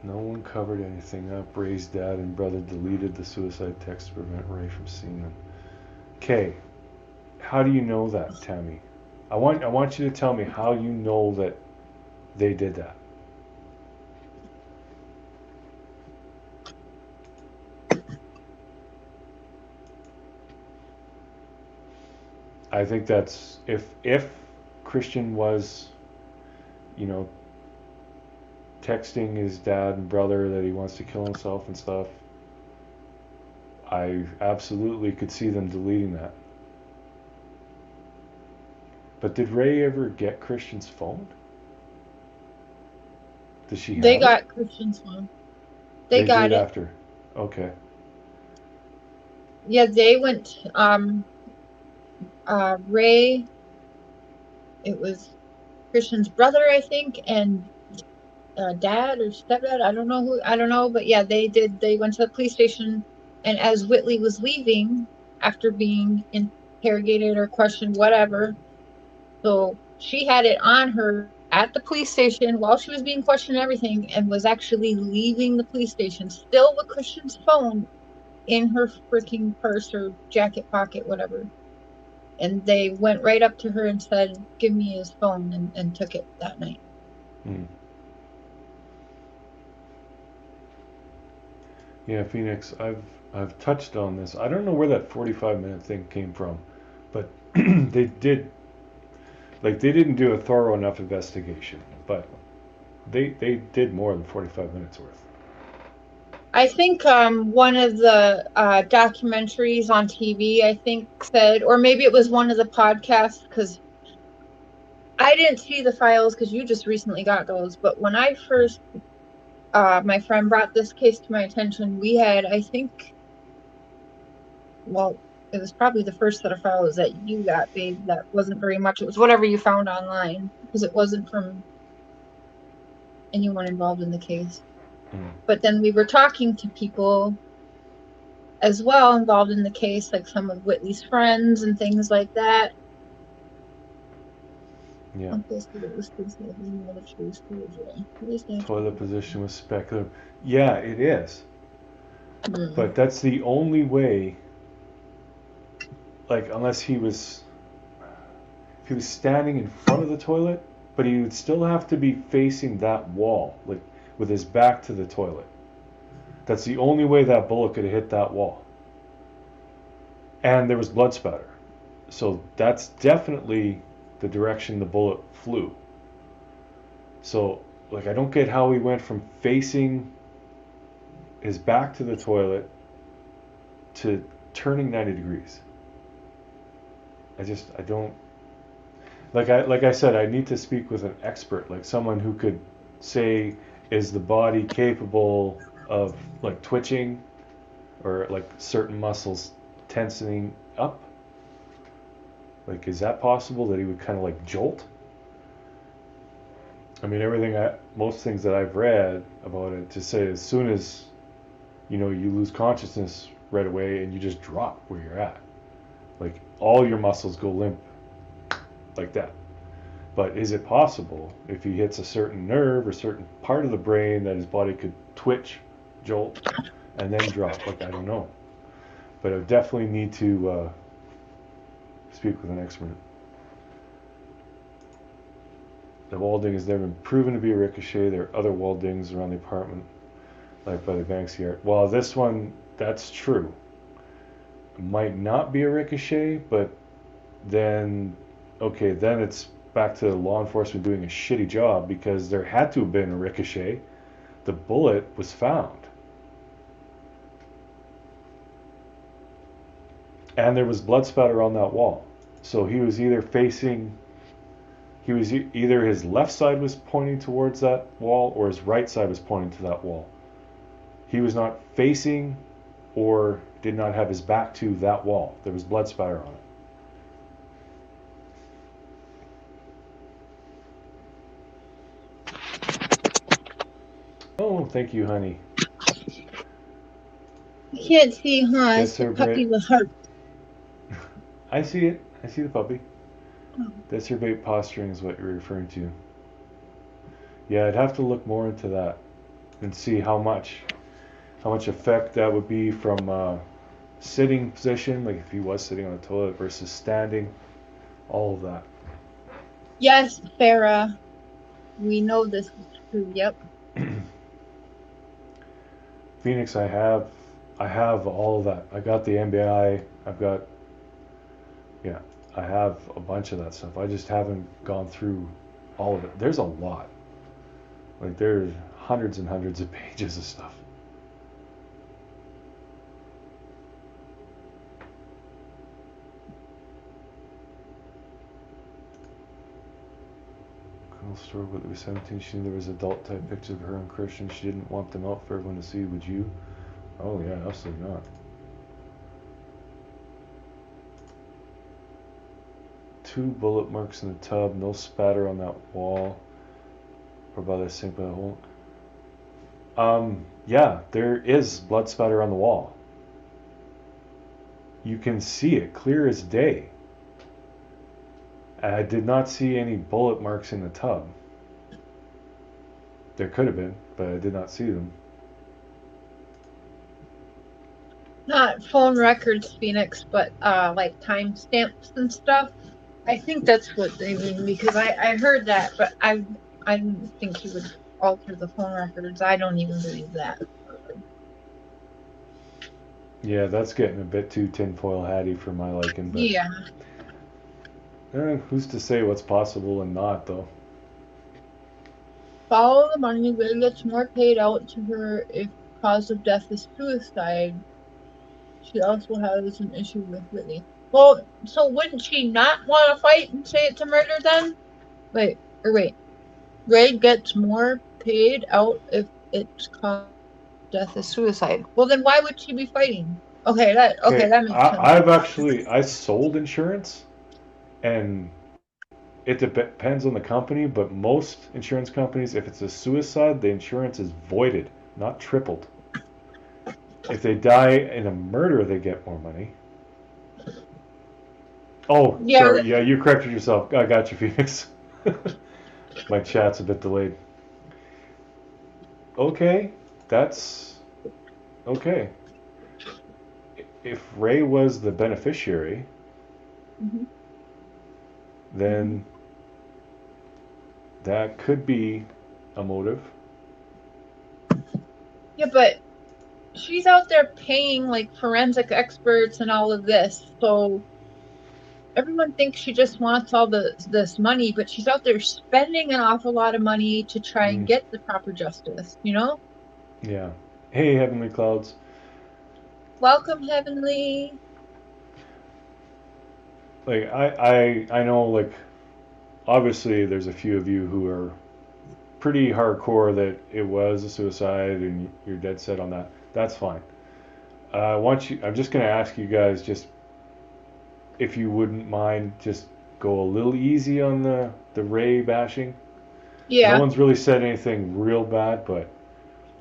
No one covered anything up. Ray's dad and brother deleted the suicide text to prevent Ray from seeing them. Okay, how do you know that, Tammy? I want you to tell me how you know that they did that. I think that's if Christian was, you know, texting his dad and brother that he wants to kill himself and stuff, I absolutely could see them deleting that. But did Ray ever get Christian's phone? Does she have They it? got Christian's phone. They got did it. after. Okay. Yeah, they went. Ray. It was Christian's brother, I think, and dad or stepdad. I don't know who. I don't know, but yeah, they did. They went to the police station, and as Whitley was leaving after being interrogated or questioned, whatever, so she had it on her at the police station while she was being questioned and everything, and was actually leaving the police station still with Christian's phone in her freaking purse or jacket pocket, whatever. And they went right up to her and said, "Give me his phone," and took it that night. Hmm. Yeah, Phoenix, I've touched on this. I don't know where that 45-minute thing came from, but they didn't do a thorough enough investigation, but they did more than 45 minutes worth. I think one of the documentaries on TV, I think, said, or maybe it was one of the podcasts, because I didn't see the files because you just recently got those. But when I first, my friend brought this case to my attention, we had, I think, well, it was probably the first set of files that you got, babe. That wasn't very much. It was whatever you found online, because it wasn't from anyone involved in the case. Mm. But then we were talking to people as well involved in the case, like some of Whitley's friends and things like that. Yeah. Toilet position was speculative. Yeah, it is. But that's the only way. Like, unless he was standing in front of the toilet, but he would still have to be facing that wall, like with his back to the toilet. That's the only way that bullet could have hit that wall. And there was blood spatter. So that's definitely the direction the bullet flew. So, like, I don't get how he went from facing his back to the toilet to turning 90 degrees. I don't, like I said, I need to speak with an expert, like someone who could say, is the body capable of like twitching or like certain muscles tensing up? Like, is that possible that he would kind of like jolt? I mean, most things that I've read about it to say as soon as, you lose consciousness right away and you just drop where you're at. Like, all your muscles go limp like that. But is it possible if he hits a certain nerve or certain part of the brain that his body could twitch, jolt, and then drop? Like, I don't know. But I would definitely need to speak with an expert. The wall ding has never been proven to be a ricochet. There are other wall dings around the apartment, like by the Banksy yard. Well, this one, that's true. It might not be a ricochet, but then, okay, then it's back to law enforcement doing a shitty job because there had to have been a ricochet. The bullet was found. And there was blood spatter on that wall. So he was either either his left side was pointing towards that wall or his right side was pointing to that wall. He was not facing or did not have his back to that wall. There was blood spatter on it. Oh, thank you, honey. You can't see, huh? That's It's the her puppy great. with heart. I see it. I see the puppy. Oh. Deserbate posturing is what you're referring to. Yeah, I'd have to look more into that and see how much effect that would be from sitting position, like if he was sitting on the toilet versus standing, all of that. Yes, Farah. We know this is true. Yep. Phoenix, I have all of that. I got the MBI. I have a bunch of that stuff. I just haven't gone through all of it. There's a lot. Like, there's hundreds and hundreds of pages of stuff. whole story, but it was 17. She knew there was adult type pictures of her and Christian. She didn't want them out for everyone to see. Would you? Oh yeah, absolutely not. 2 bullet marks in the tub. No spatter on that wall or by the sink by the hole. Yeah, there is blood spatter on the wall. You can see it clear as day. I did not see any bullet marks in the tub. There could have been, but I did not see them. Not phone records, Phoenix, but like timestamps and stuff. I think that's what they mean because I heard that, but I didn't think he would alter the phone records. I don't even believe that. Yeah, that's getting a bit too tinfoil hatty for my liking, but Yeah. who's to say what's possible and not, though? Follow the money. Ray gets more paid out to her if cause of death is suicide. She also has an issue with Whitley. Well, so wouldn't she not want to fight and say it's a murder then? Wait. Ray gets more paid out if it's cause of death is suicide. Well, then why would she be fighting? Okay, that makes sense. I sold insurance, and it depends on the company, but most insurance companies, if it's a suicide, the insurance is voided, not tripled. If they die in a murder, they get more money. Oh, Yeah, sorry. Yeah, you corrected yourself. I got you, Phoenix. My chat's a bit delayed. Okay, that's okay. If Ray was the beneficiary, then that could be a motive. Yeah, but she's out there paying like forensic experts and all of this, so everyone thinks she just wants all this money, but she's out there spending an awful lot of money to try and get the proper justice, you know? Yeah. Hey, Heavenly Clouds. Welcome, Heavenly. Like I know, like, obviously there's a few of you who are pretty hardcore that it was a suicide and you're dead set on that. That's fine. I'm just gonna ask you guys, just if you wouldn't mind, just go a little easy on the Ray bashing. Yeah. No one's really said anything real bad, but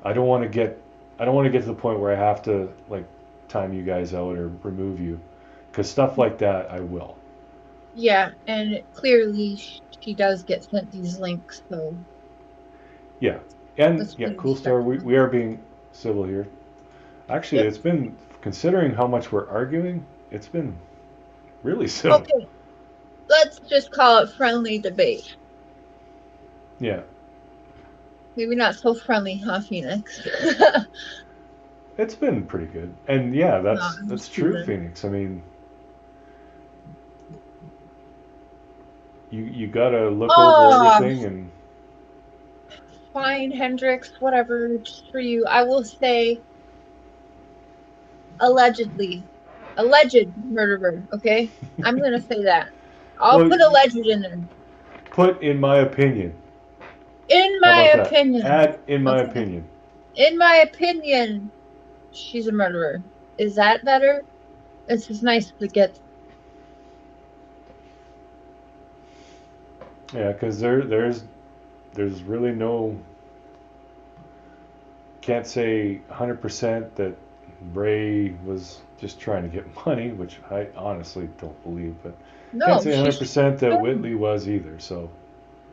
I don't want to get to the point where I have to like time you guys out or remove you, because stuff like that I will. Yeah, and clearly she does get sent these links, so. Yeah, and yeah, Cool Star, we are being civil here. Actually, It's been, considering how much we're arguing, it's been really civil. Okay, let's just call it friendly debate. Yeah. Maybe not so friendly, huh, Phoenix? It's been pretty good, and yeah, that's true, Phoenix. I mean, you gotta look over everything and. Fine, Hendrix, whatever, just for you. I will say alleged murderer, okay? I'm going to say that. I'll put alleged in there. Put in my opinion. In my opinion. Add in my opinion. In my opinion, she's a murderer. Is that better? It's just nice to get. Yeah, because there's really no. Can't say 100% that Ray was just trying to get money, which I honestly don't believe, but can't say 100% that Whitley was either. So,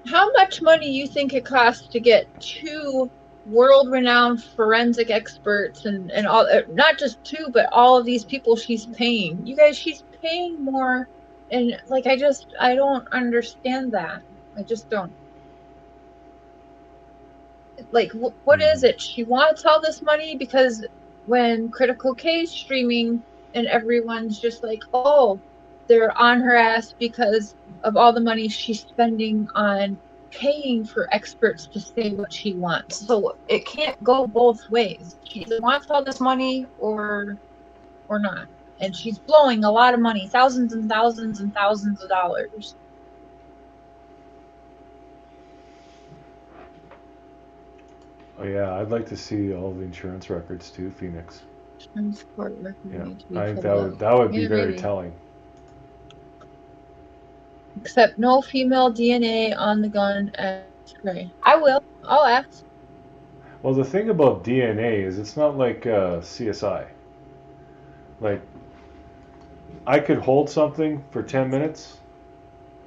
how much money you think it costs to get 2 world-renowned forensic experts and all? Not just 2, but all of these people she's paying. You guys, she's paying more, and like I don't understand that. I just don't. Like, what is it? She wants all this money because when Critical K's streaming and everyone's just like, oh, they're on her ass because of all the money she's spending on paying for experts to say what she wants. So it can't go both ways. She either wants all this money or not. And she's blowing a lot of money, thousands and thousands and thousands of dollars. Oh yeah, I'd like to see all the insurance records too, Phoenix. Transport record Yeah, needs to be I think filled out. that would be Yeah, very maybe. telling. Except no female DNA on the gun and spray. I will. I'll ask. Well, the thing about DNA is it's not like CSI. Like, I could hold something for 10 minutes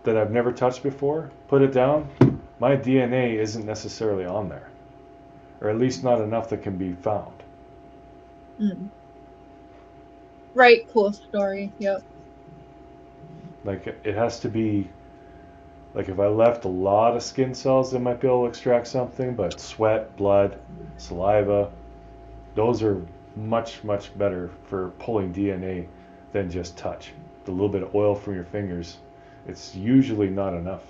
that I've never touched before, put it down, my DNA isn't necessarily on there. Or at least not enough that can be found. Mm. Right, cool story. Yep. Like, it has to be, like if I left a lot of skin cells, they might be able to extract something, but sweat, blood, saliva, those are much, much better for pulling DNA than just touch. The little bit of oil from your fingers, it's usually not enough.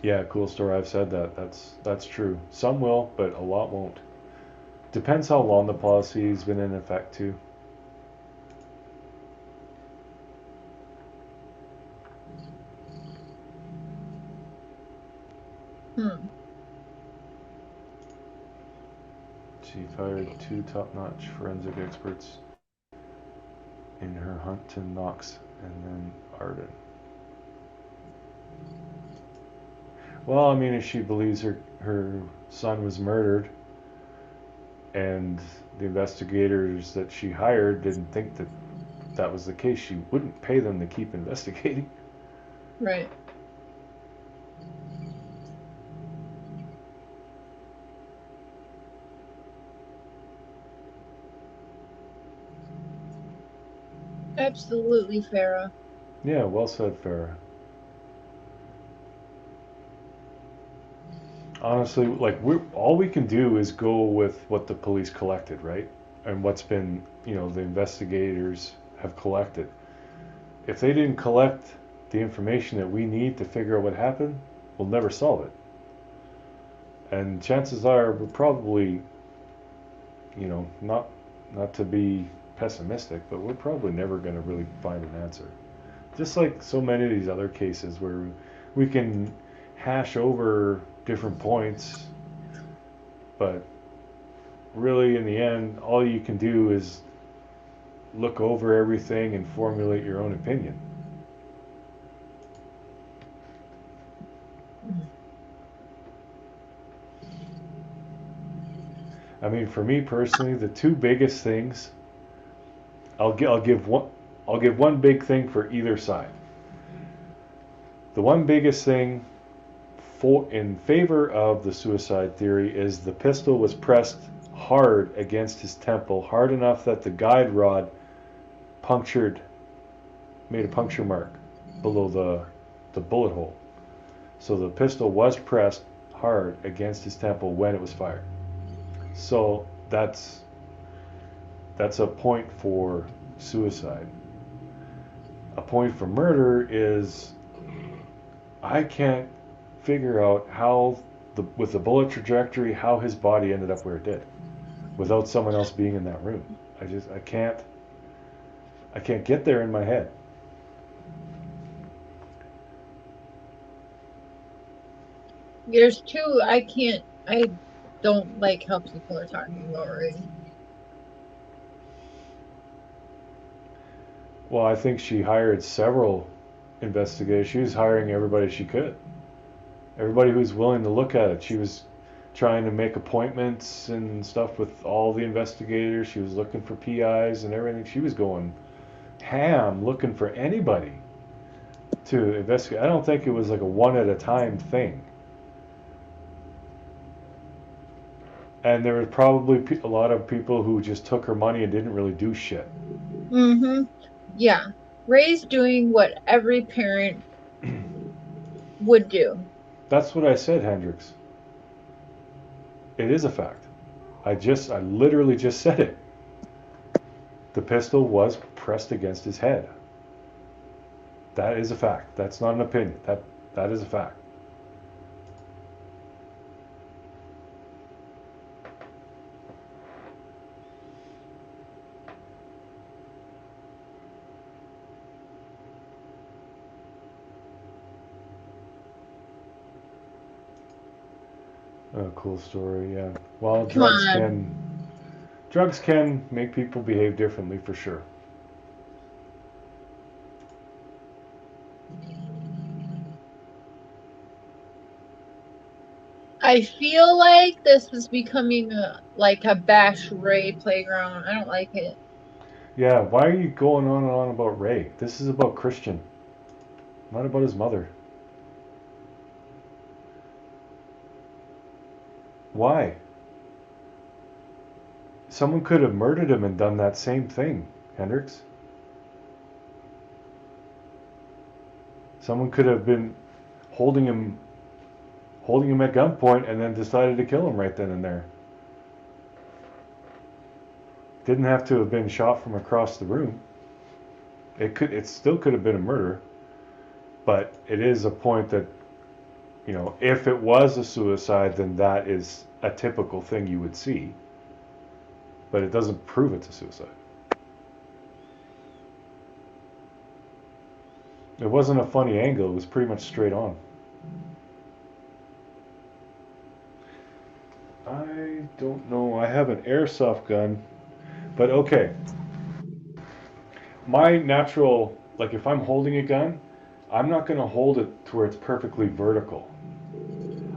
Yeah, cool story. I've said that. That's true. Some will, but a lot won't. Depends how long the policy's been in effect too. Hmm. She hired 2 top-notch forensic experts in her hunt to Knox and then Arden. Well, I mean, if she believes her son was murdered, and the investigators that she hired didn't think that that was the case, she wouldn't pay them to keep investigating. Right. Absolutely, Farah. Yeah, well said, Farah. Honestly, like all we can do is go with what the police collected, right? And what's been, the investigators have collected. If they didn't collect the information that we need to figure out what happened, we'll never solve it. And chances are we're probably, not to be pessimistic, but we're probably never going to really find an answer. Just like so many of these other cases where we can hash over different points, but really in the end, all you can do is look over everything and formulate your own opinion. I mean, for me personally, the two biggest things, I'll give one big thing for either side. The one biggest thing in favor of the suicide theory is the pistol was pressed hard against his temple, hard enough that the guide rod made a puncture mark below the bullet hole. So the pistol was pressed hard against his temple when it was fired. So that's a point for suicide. A point for murder is I can't figure out how with the bullet trajectory how his body ended up where it did without someone else being in that room. I can't get there in my head. There's two I don't like how people are talking about right. Well, I think she hired several investigators. She was hiring everybody she could. Everybody who was willing to look at it. She was trying to make appointments and stuff with all the investigators. She was looking for PIs and everything. She was going ham looking for anybody to investigate. I don't think it was like a one at a time thing. And there were probably a lot of people who just took her money and didn't really do shit. Mm-hmm. Yeah. Ray's doing what every parent would do. That's what I said, Hendrix. It is a fact. I literally just said it. The pistol was pressed against his head. That is a fact. That's not an opinion. That is a fact. A cool story, yeah. Well, Come on. drugs can make people behave differently for sure. I feel like this is becoming like a Bash Ray playground. I don't like it. Yeah, why are you going on and on about Ray? This is about Christian, not about his mother. Why? Someone could have murdered him and done that same thing, Hendrix. Someone could have been holding him at gunpoint and then decided to kill him right then and there. Didn't have to have been shot from across the room. It still could have been a murder, but it is a point that, if it was a suicide, then that is a typical thing you would see. But it doesn't prove it's a suicide. It wasn't a funny angle, it was pretty much straight on. I don't know, I have an airsoft gun, but okay. My natural, like if I'm holding a gun, I'm not going to hold it to where it's perfectly vertical.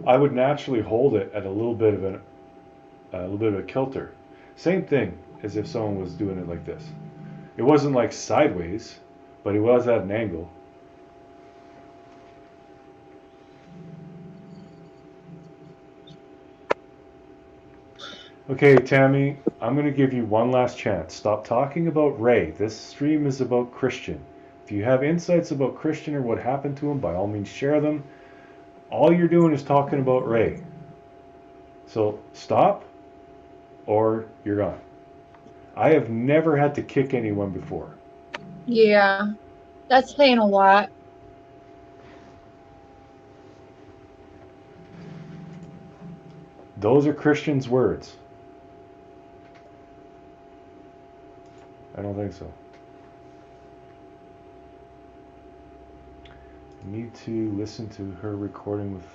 I would naturally hold it at a little bit of a kilter. Same thing as if someone was doing it like this. It wasn't like sideways, but it was at an angle. Okay, Tammy, I'm going to give you one last chance. Stop talking about Ray. This stream is about Christian. If you have insights about Christian or what happened to him, by all means share them. All you're doing is talking about Ray. So stop or you're gone. I have never had to kick anyone before. Yeah, that's saying a lot. Those are Christian's words. I don't think so. I need to listen to her recording with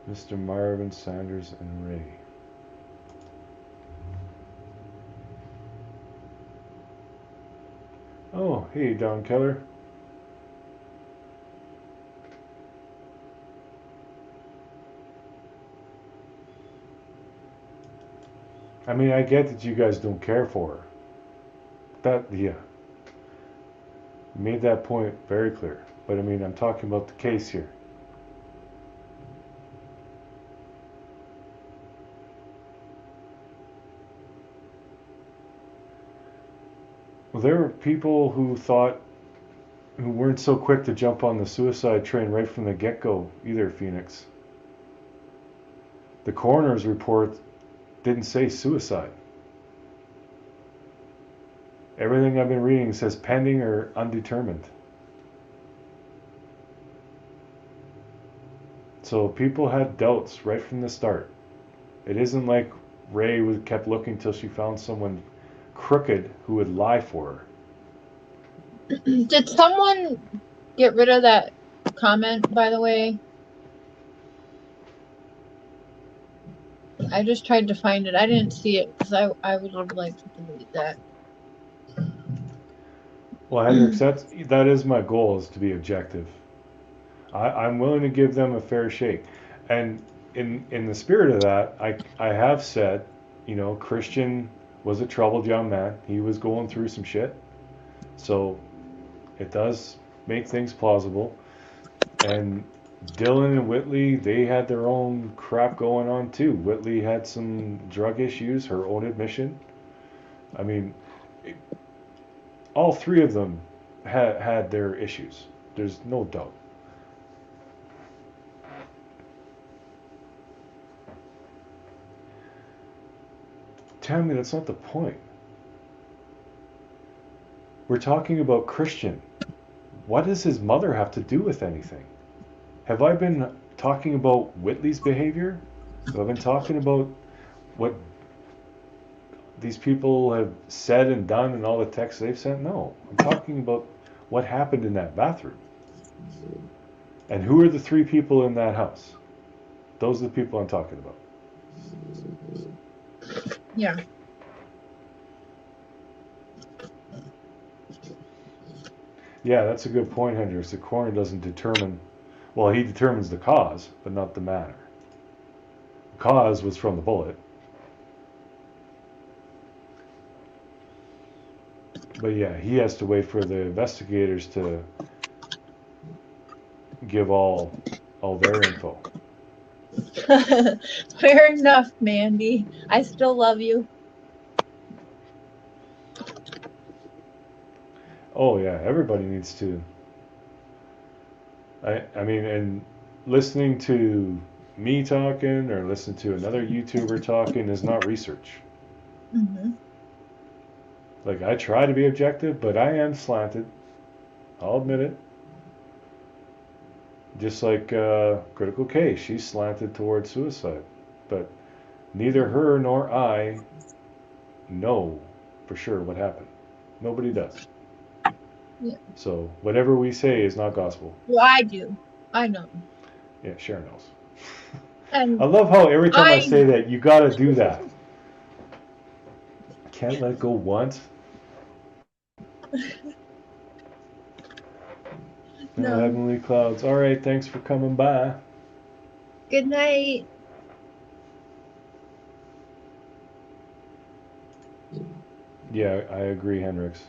Mr. Marvin, Sanders, and Ray. Oh, hey, Don Keller. I mean, I get that you guys don't care for her. Yeah. Made that point very clear. But I mean, I'm talking about the case here. Well, there were people who weren't so quick to jump on the suicide train right from the get-go either, Phoenix. The coroner's report didn't say suicide. Everything I've been reading says pending or undetermined. So people had doubts right from the start. It isn't like Ray kept looking till she found someone crooked who would lie for her. Did someone get rid of that comment, by the way? I just tried to find it. I didn't see it because I would have liked to delete that. Well, Hendrix, that is my goal, is to be objective. I'm willing to give them a fair shake. And in the spirit of that, I have said, Christian was a troubled young man. He was going through some shit. So it does make things plausible. And Dylan and Whitley, they had their own crap going on too. Whitley had some drug issues, her own admission. I mean, all three of them had their issues. There's no doubt. Tammy, that's not the point. We're talking about Christian. What does his mother have to do with anything? Have I been talking about Whitley's behavior? Have I been talking about what these people have said and done and all the texts they've sent? No. I'm talking about what happened in that bathroom. And who are the three people in that house? Those are the people I'm talking about. Yeah. Yeah, that's a good point, Hendricks. The coroner doesn't determine, well, he determines the cause, but not the manner. The cause was from the bullet. But yeah, he has to wait for the investigators to give all their info. Fair enough, Mandy. I still love you. Oh yeah, everybody needs to. I mean, and listening to me talking or listening to another YouTuber talking is not research. Mm-hmm. Like, I try to be objective, but I am slanted. I'll admit it. Just like Critical K, she's slanted towards suicide. But neither her nor I know for sure what happened. Nobody does. Yeah. So whatever we say is not gospel. Well, I do. I know. Yeah, Sharon knows. And I love how every time I say that, you gotta do that. Can't let go once. No. Heavenly clouds. All right, thanks for coming by. Good night. Yeah, I agree, Hendricks.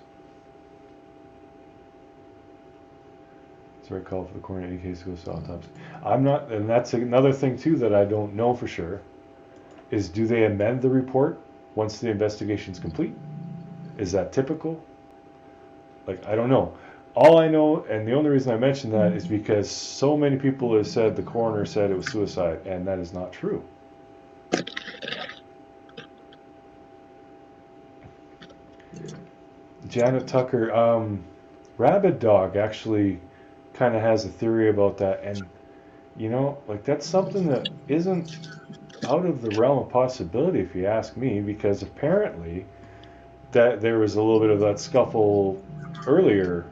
It's a right call for the coroner in case it goes to autopsy. I'm not, and that's another thing too that I don't know for sure, is do they amend the report once the investigation's complete? Is that typical? Like, I don't know. All I know, and the only reason I mention that is because so many people have said the coroner said it was suicide, and that is not true. Janet Tucker, Rabid Dog actually kind of has a theory about that, and you know, like, that's something that isn't out of the realm of possibility, if you ask me, because apparently that there was a little bit of that scuffle earlier.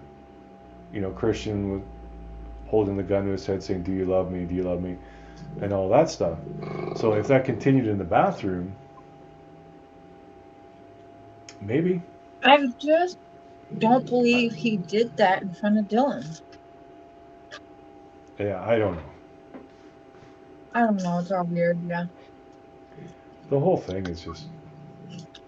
You know, Christian was holding the gun to his head saying, "Do you love me? Do you love me?" and all that stuff. So if that continued in the bathroom, maybe. I just don't believe he did that in front of Dylan. Yeah, I don't know. I don't know. It's all weird. Yeah. The whole thing is just.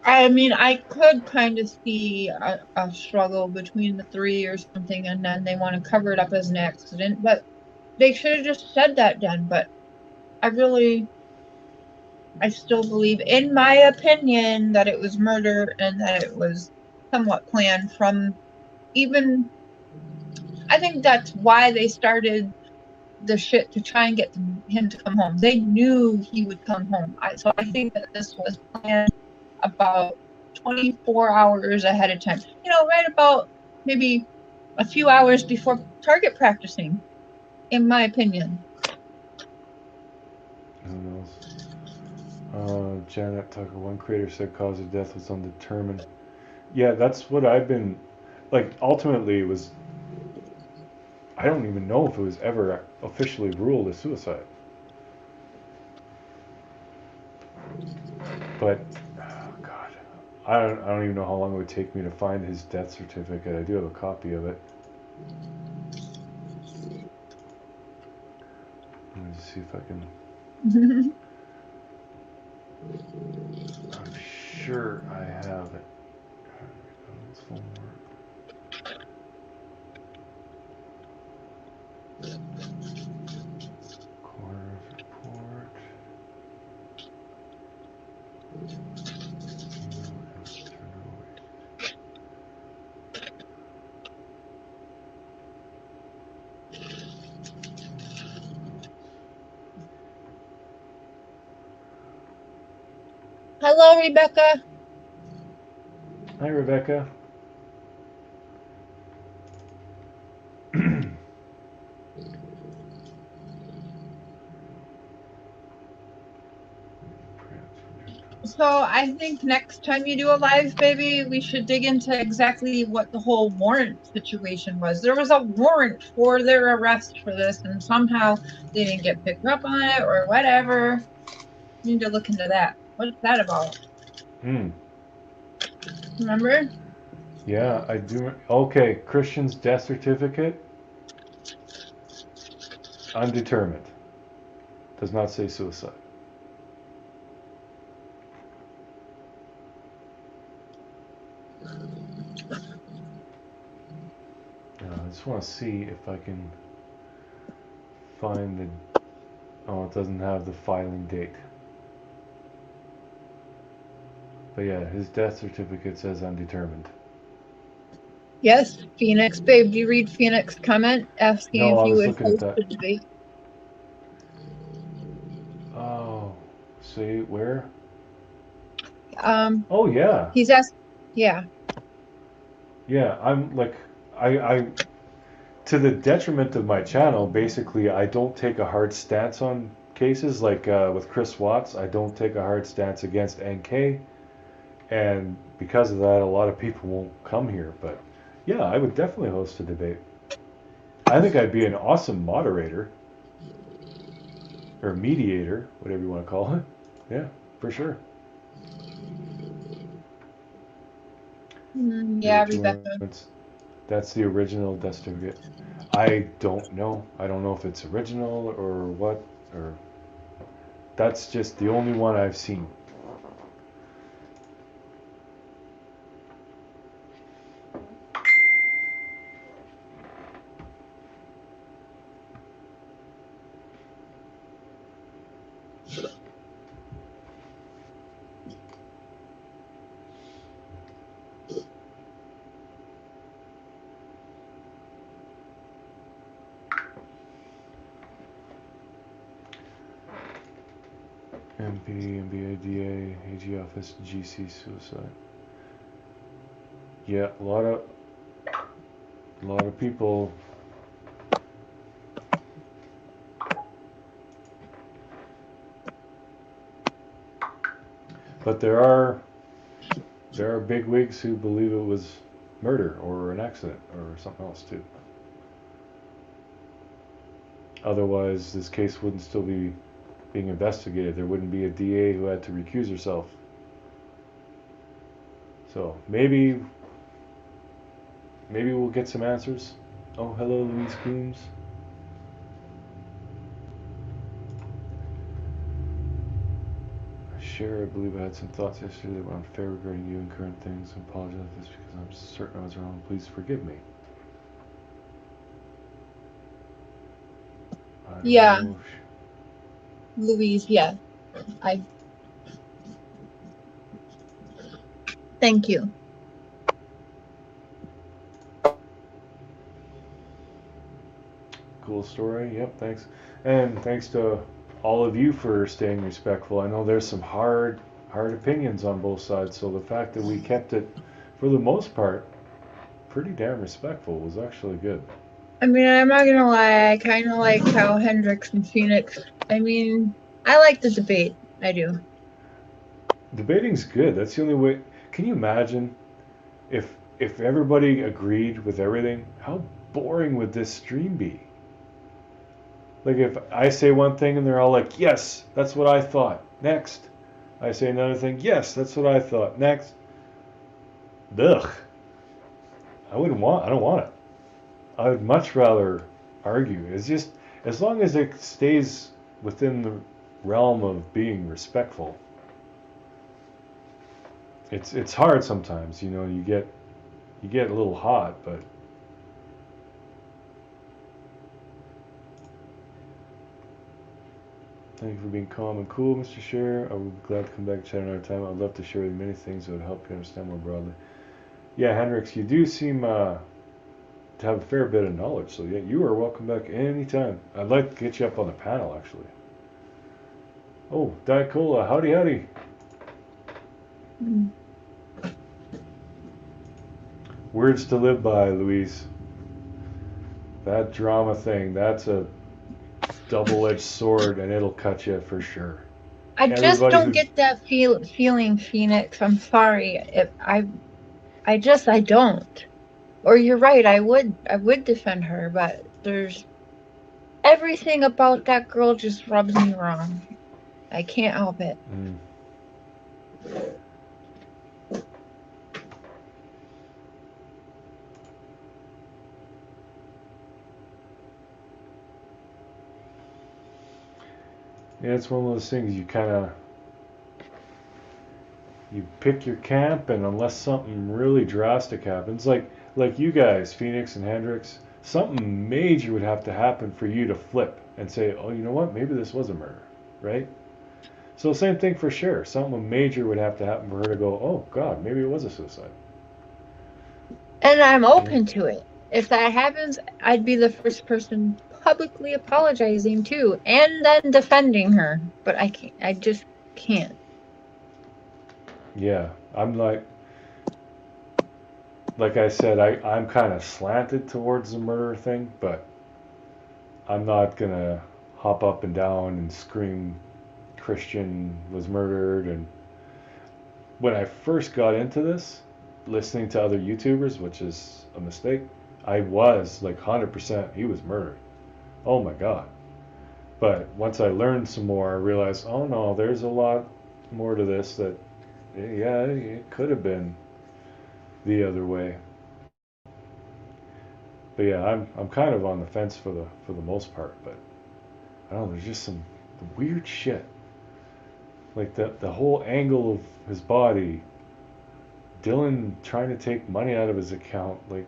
I mean, I could kind of see a struggle between the three or something, and then they want to cover it up as an accident, but they should have just said that then. But I still believe, in my opinion, that it was murder and that it was somewhat planned from even. I think that's why they started the shit to try and get him to come home. They knew he would come home. So I think that this was planned about 24 hours ahead of time. You know, right about maybe a few hours before target practicing, in my opinion. Who knows? Janet Tucker, one creator said cause of death was undetermined. Yeah, that's what I've been, like, ultimately it was, I don't even know if it was ever officially ruled a suicide. But, oh God, I don't even know how long it would take me to find his death certificate. I do have a copy of it. Let me just see if I can. I'm sure I have it. Coroner's report. Hello, Rebecca. Hi, Rebecca. So I think next time you do a live, baby, we should dig into exactly what the whole warrant situation was. There was a warrant for their arrest for this, and somehow they didn't get picked up on it or whatever. Need to look into that. What's that about? Remember? Yeah, I do. Okay, Christian's death certificate. Undetermined. Does not say suicide. I just want to see if I can find the... Oh, it doesn't have the filing date. But yeah, his death certificate says undetermined. Yes, Phoenix. Babe, do you read Phoenix comment asking No, if I you was would looking at host that. the debate? Oh, see, where? Um, Oh, yeah. he's asked, yeah. Yeah, I'm like, I to the detriment of my channel, basically, I don't take a hard stance on cases. Like with Chris Watts, I don't take a hard stance against NK. And because of that, a lot of people won't come here. But yeah, I would definitely host a debate. I think I'd be an awesome moderator. Or mediator, whatever you want to call it. Yeah, for sure. Yeah, Rebecca. That's the original death certificate. I don't know. I don't know if it's original or what. Or that's just the only one I've seen. MP, MBADA, AG office, GC suicide. Yeah, a lot of people. But there are big wigs who believe it was murder or an accident or something else too. Otherwise, this case wouldn't still be being investigated. There wouldn't be a DA who had to recuse herself. So maybe we'll get some answers. Oh, hello, Louise Coombs. Sure, I believe I had some thoughts yesterday that were unfair regarding you and current things. I apologize for this because I'm certain I was wrong. Please forgive me. Yeah. Louise, yeah. Thank you. Cool story. Yep, thanks. And thanks to all of you for staying respectful. I know there's some hard opinions on both sides, so the fact that we kept it, for the most part, pretty damn respectful was actually good. I mean, I'm not gonna lie, I kind of like how Hendricks and Phoenix. I mean, I like the debate. I do. Debating's good. That's the only way. Can you imagine if everybody agreed with everything? How boring would this stream be? Like if I say one thing and they're all like, "Yes, that's what I thought." Next, I say another thing. "Yes, that's what I thought." Next. Ugh. I don't want it. I would much rather argue. It's just as long as it stays within the realm of being respectful. It's hard sometimes, you know. You get a little hot, but thank you for being calm and cool, Mr. Scherer. I would be glad to come back and chat another time. I'd love to share with you many things that would help you understand more broadly. Yeah, Hendricks, you do seem to have a fair bit of knowledge, so yeah, you are welcome back anytime. I'd like to get you up on the panel, actually. Oh, Diet Cola, howdy. Words to live by, Louise. That drama thing, that's a double-edged sword, and it'll cut you for sure. I just don't get that feeling, Phoenix. I'm sorry. I don't. Or you're right. I would defend her, but there's everything about that girl just rubs me wrong. I can't help it. Mm. Yeah, it's one of those things you pick your camp, and unless something really drastic happens, like you guys, Phoenix and Hendrix, something major would have to happen for you to flip and say, oh, you know what, maybe this was a murder, right? So same thing for Cher. Something major would have to happen for her to go, oh God, maybe it was a suicide. And I'm open to it. If that happens, I'd be the first person publicly apologizing too, and then defending her. But I can't. I just can't. Yeah, I'm like I said, I'm kind of slanted towards the murder thing, but I'm not gonna hop up and down and scream Christian was murdered. And when I first got into this, listening to other YouTubers, which is a mistake, I was like 100% he was murdered. Oh my God. But once I learned some more, I realized, oh no, there's a lot more to this that, yeah, it could have been the other way. But yeah, I'm kind of on the fence for the most part. But I don't know, there's just some weird shit. Like the whole angle of his body, Dylan trying to take money out of his account, like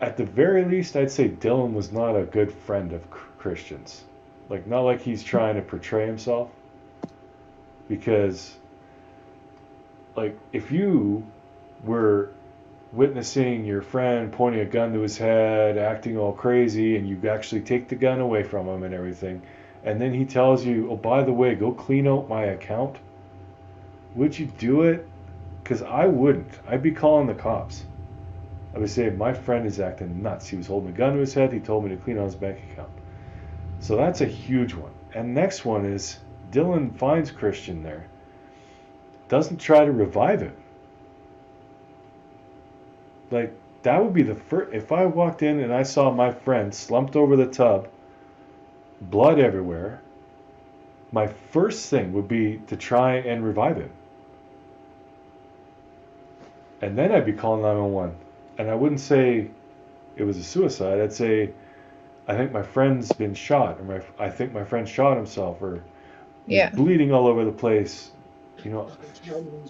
at the very least, I'd say Dylan was not a good friend of Christians. Like, not like he's trying to portray himself. Because, like, if you were witnessing your friend pointing a gun to his head, acting all crazy, and you actually take the gun away from him and everything, and then he tells you, oh, by the way, go clean out my account, would you do it? Because I wouldn't. I'd be calling the cops. I would say, my friend is acting nuts. He was holding a gun to his head. He told me to clean out his bank account. So that's a huge one. And next one is Dylan finds Christian there. Doesn't try to revive him. Like, that would be the first. If I walked in and I saw my friend slumped over the tub, blood everywhere, my first thing would be to try and revive him. And then I'd be calling 911. And I wouldn't say it was a suicide. I'd say, I think my friend's been shot, or I think my friend shot himself, or Yeah. bleeding all over the place. You know,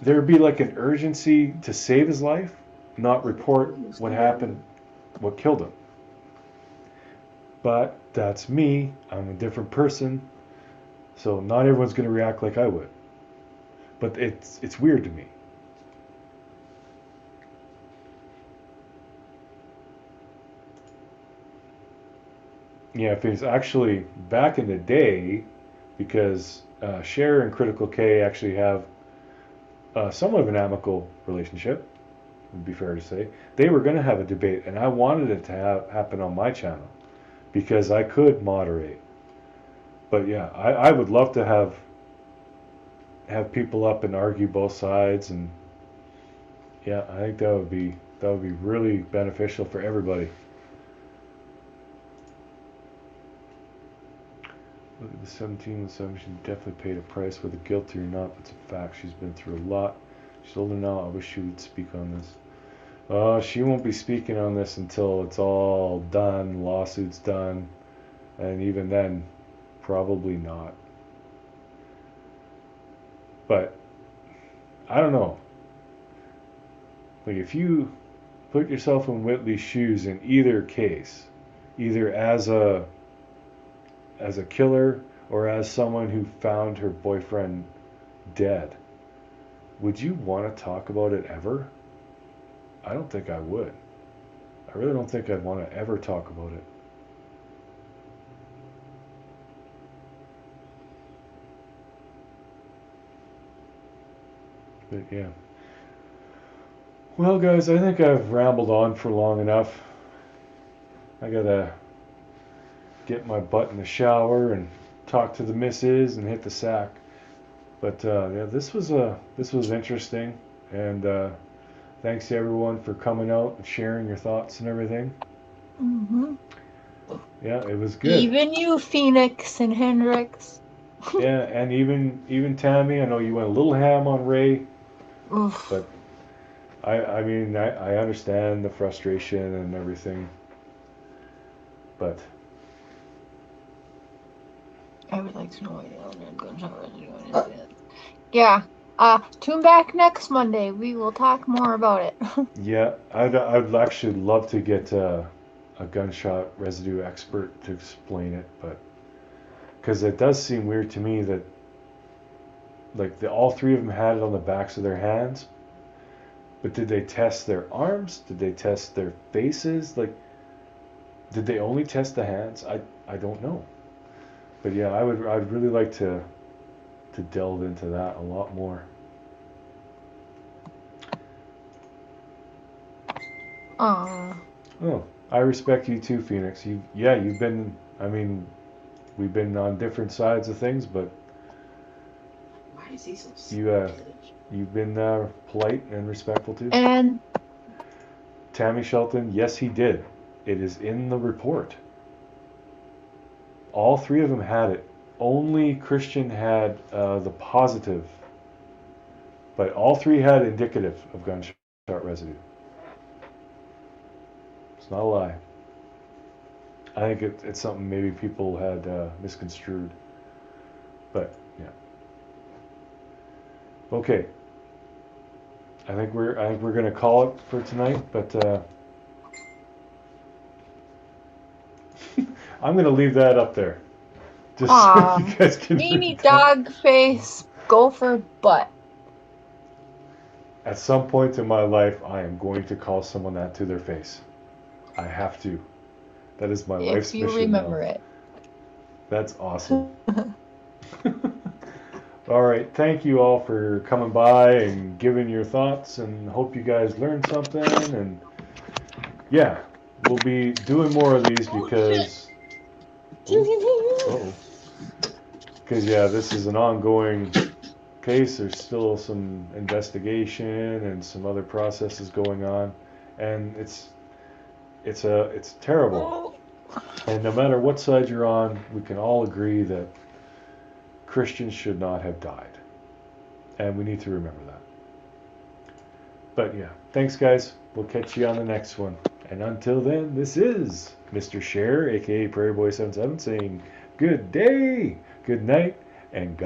there'd be like an urgency to save his life, not report what happened, what killed him. But that's me. I'm a different person, so not everyone's going to react like I would. But it's weird to me. Yeah, if it's actually back in the day, because Cher and Critical K actually have somewhat of an amicable relationship, would be fair to say. They were going to have a debate, and I wanted it to happen on my channel because I could moderate. But yeah, I would love to have people up and argue both sides, and yeah, I think that would be really beneficial for everybody. Look at the 17 with 7. She definitely paid a price, whether guilty or not. But it's a fact. She's been through a lot. She's older now. I wish she would speak on this. She won't be speaking on this until it's all done, lawsuit's done, and even then, probably not. But I don't know. Like, if you put yourself in Whitley's shoes in either case, either as a killer or as someone who found her boyfriend dead, would you want to talk about it ever? I don't think I would. I really don't think I'd want to ever talk about it. But yeah. Well, guys, I think I've rambled on for long enough. I gotta get my butt in the shower and talk to the missus and hit the sack. But yeah, this was interesting, and thanks to everyone for coming out and sharing your thoughts and everything. Mm-hmm. Yeah, it was good. Even you, Phoenix and Hendrix. Yeah, and even Tammy, I know you went a little ham on Ray, Oof. but I mean I understand the frustration and everything, but I would like to know why the other gunshot residue on his hands. Yeah. Tune back next Monday. We will talk more about it. yeah, I'd actually love to get a gunshot residue expert to explain it, but because it does seem weird to me that like all three of them had it on the backs of their hands, but did they test their arms? Did they test their faces? Like, did they only test the hands? I don't know. But yeah, I'd really like to delve into that a lot more. Aw. Oh, I respect you too, Phoenix. You've been. I mean, we've been on different sides of things, but Why is he so you've been polite and respectful too. And Tammy Shelton, yes, he did. It is in the report. All three of them had it. Only Christian had the positive, but all three had indicative of gunshot residue. It's not a lie. I think it's something maybe people had misconstrued, but yeah. Okay. I think we're gonna call it for tonight, but I'm gonna leave that up there. Just so you guys can Mimi read that. dog face gopher butt. At some point in my life, I am going to call someone that to their face. I have to. That is my life's If you mission remember now. it. That's awesome. All right, thank you all for coming by and giving your thoughts, and hope you guys learned something. And yeah, we'll be doing more of these because yeah, this is an ongoing case. There's still some investigation and some other processes going on, and it's terrible. And no matter what side you're on, we can all agree that Christians should not have died, and we need to remember that. But yeah, thanks guys. We'll catch you on the next one. And until then, this is Mr. Share, aka Prairie Boy 77, saying good day, good night, and God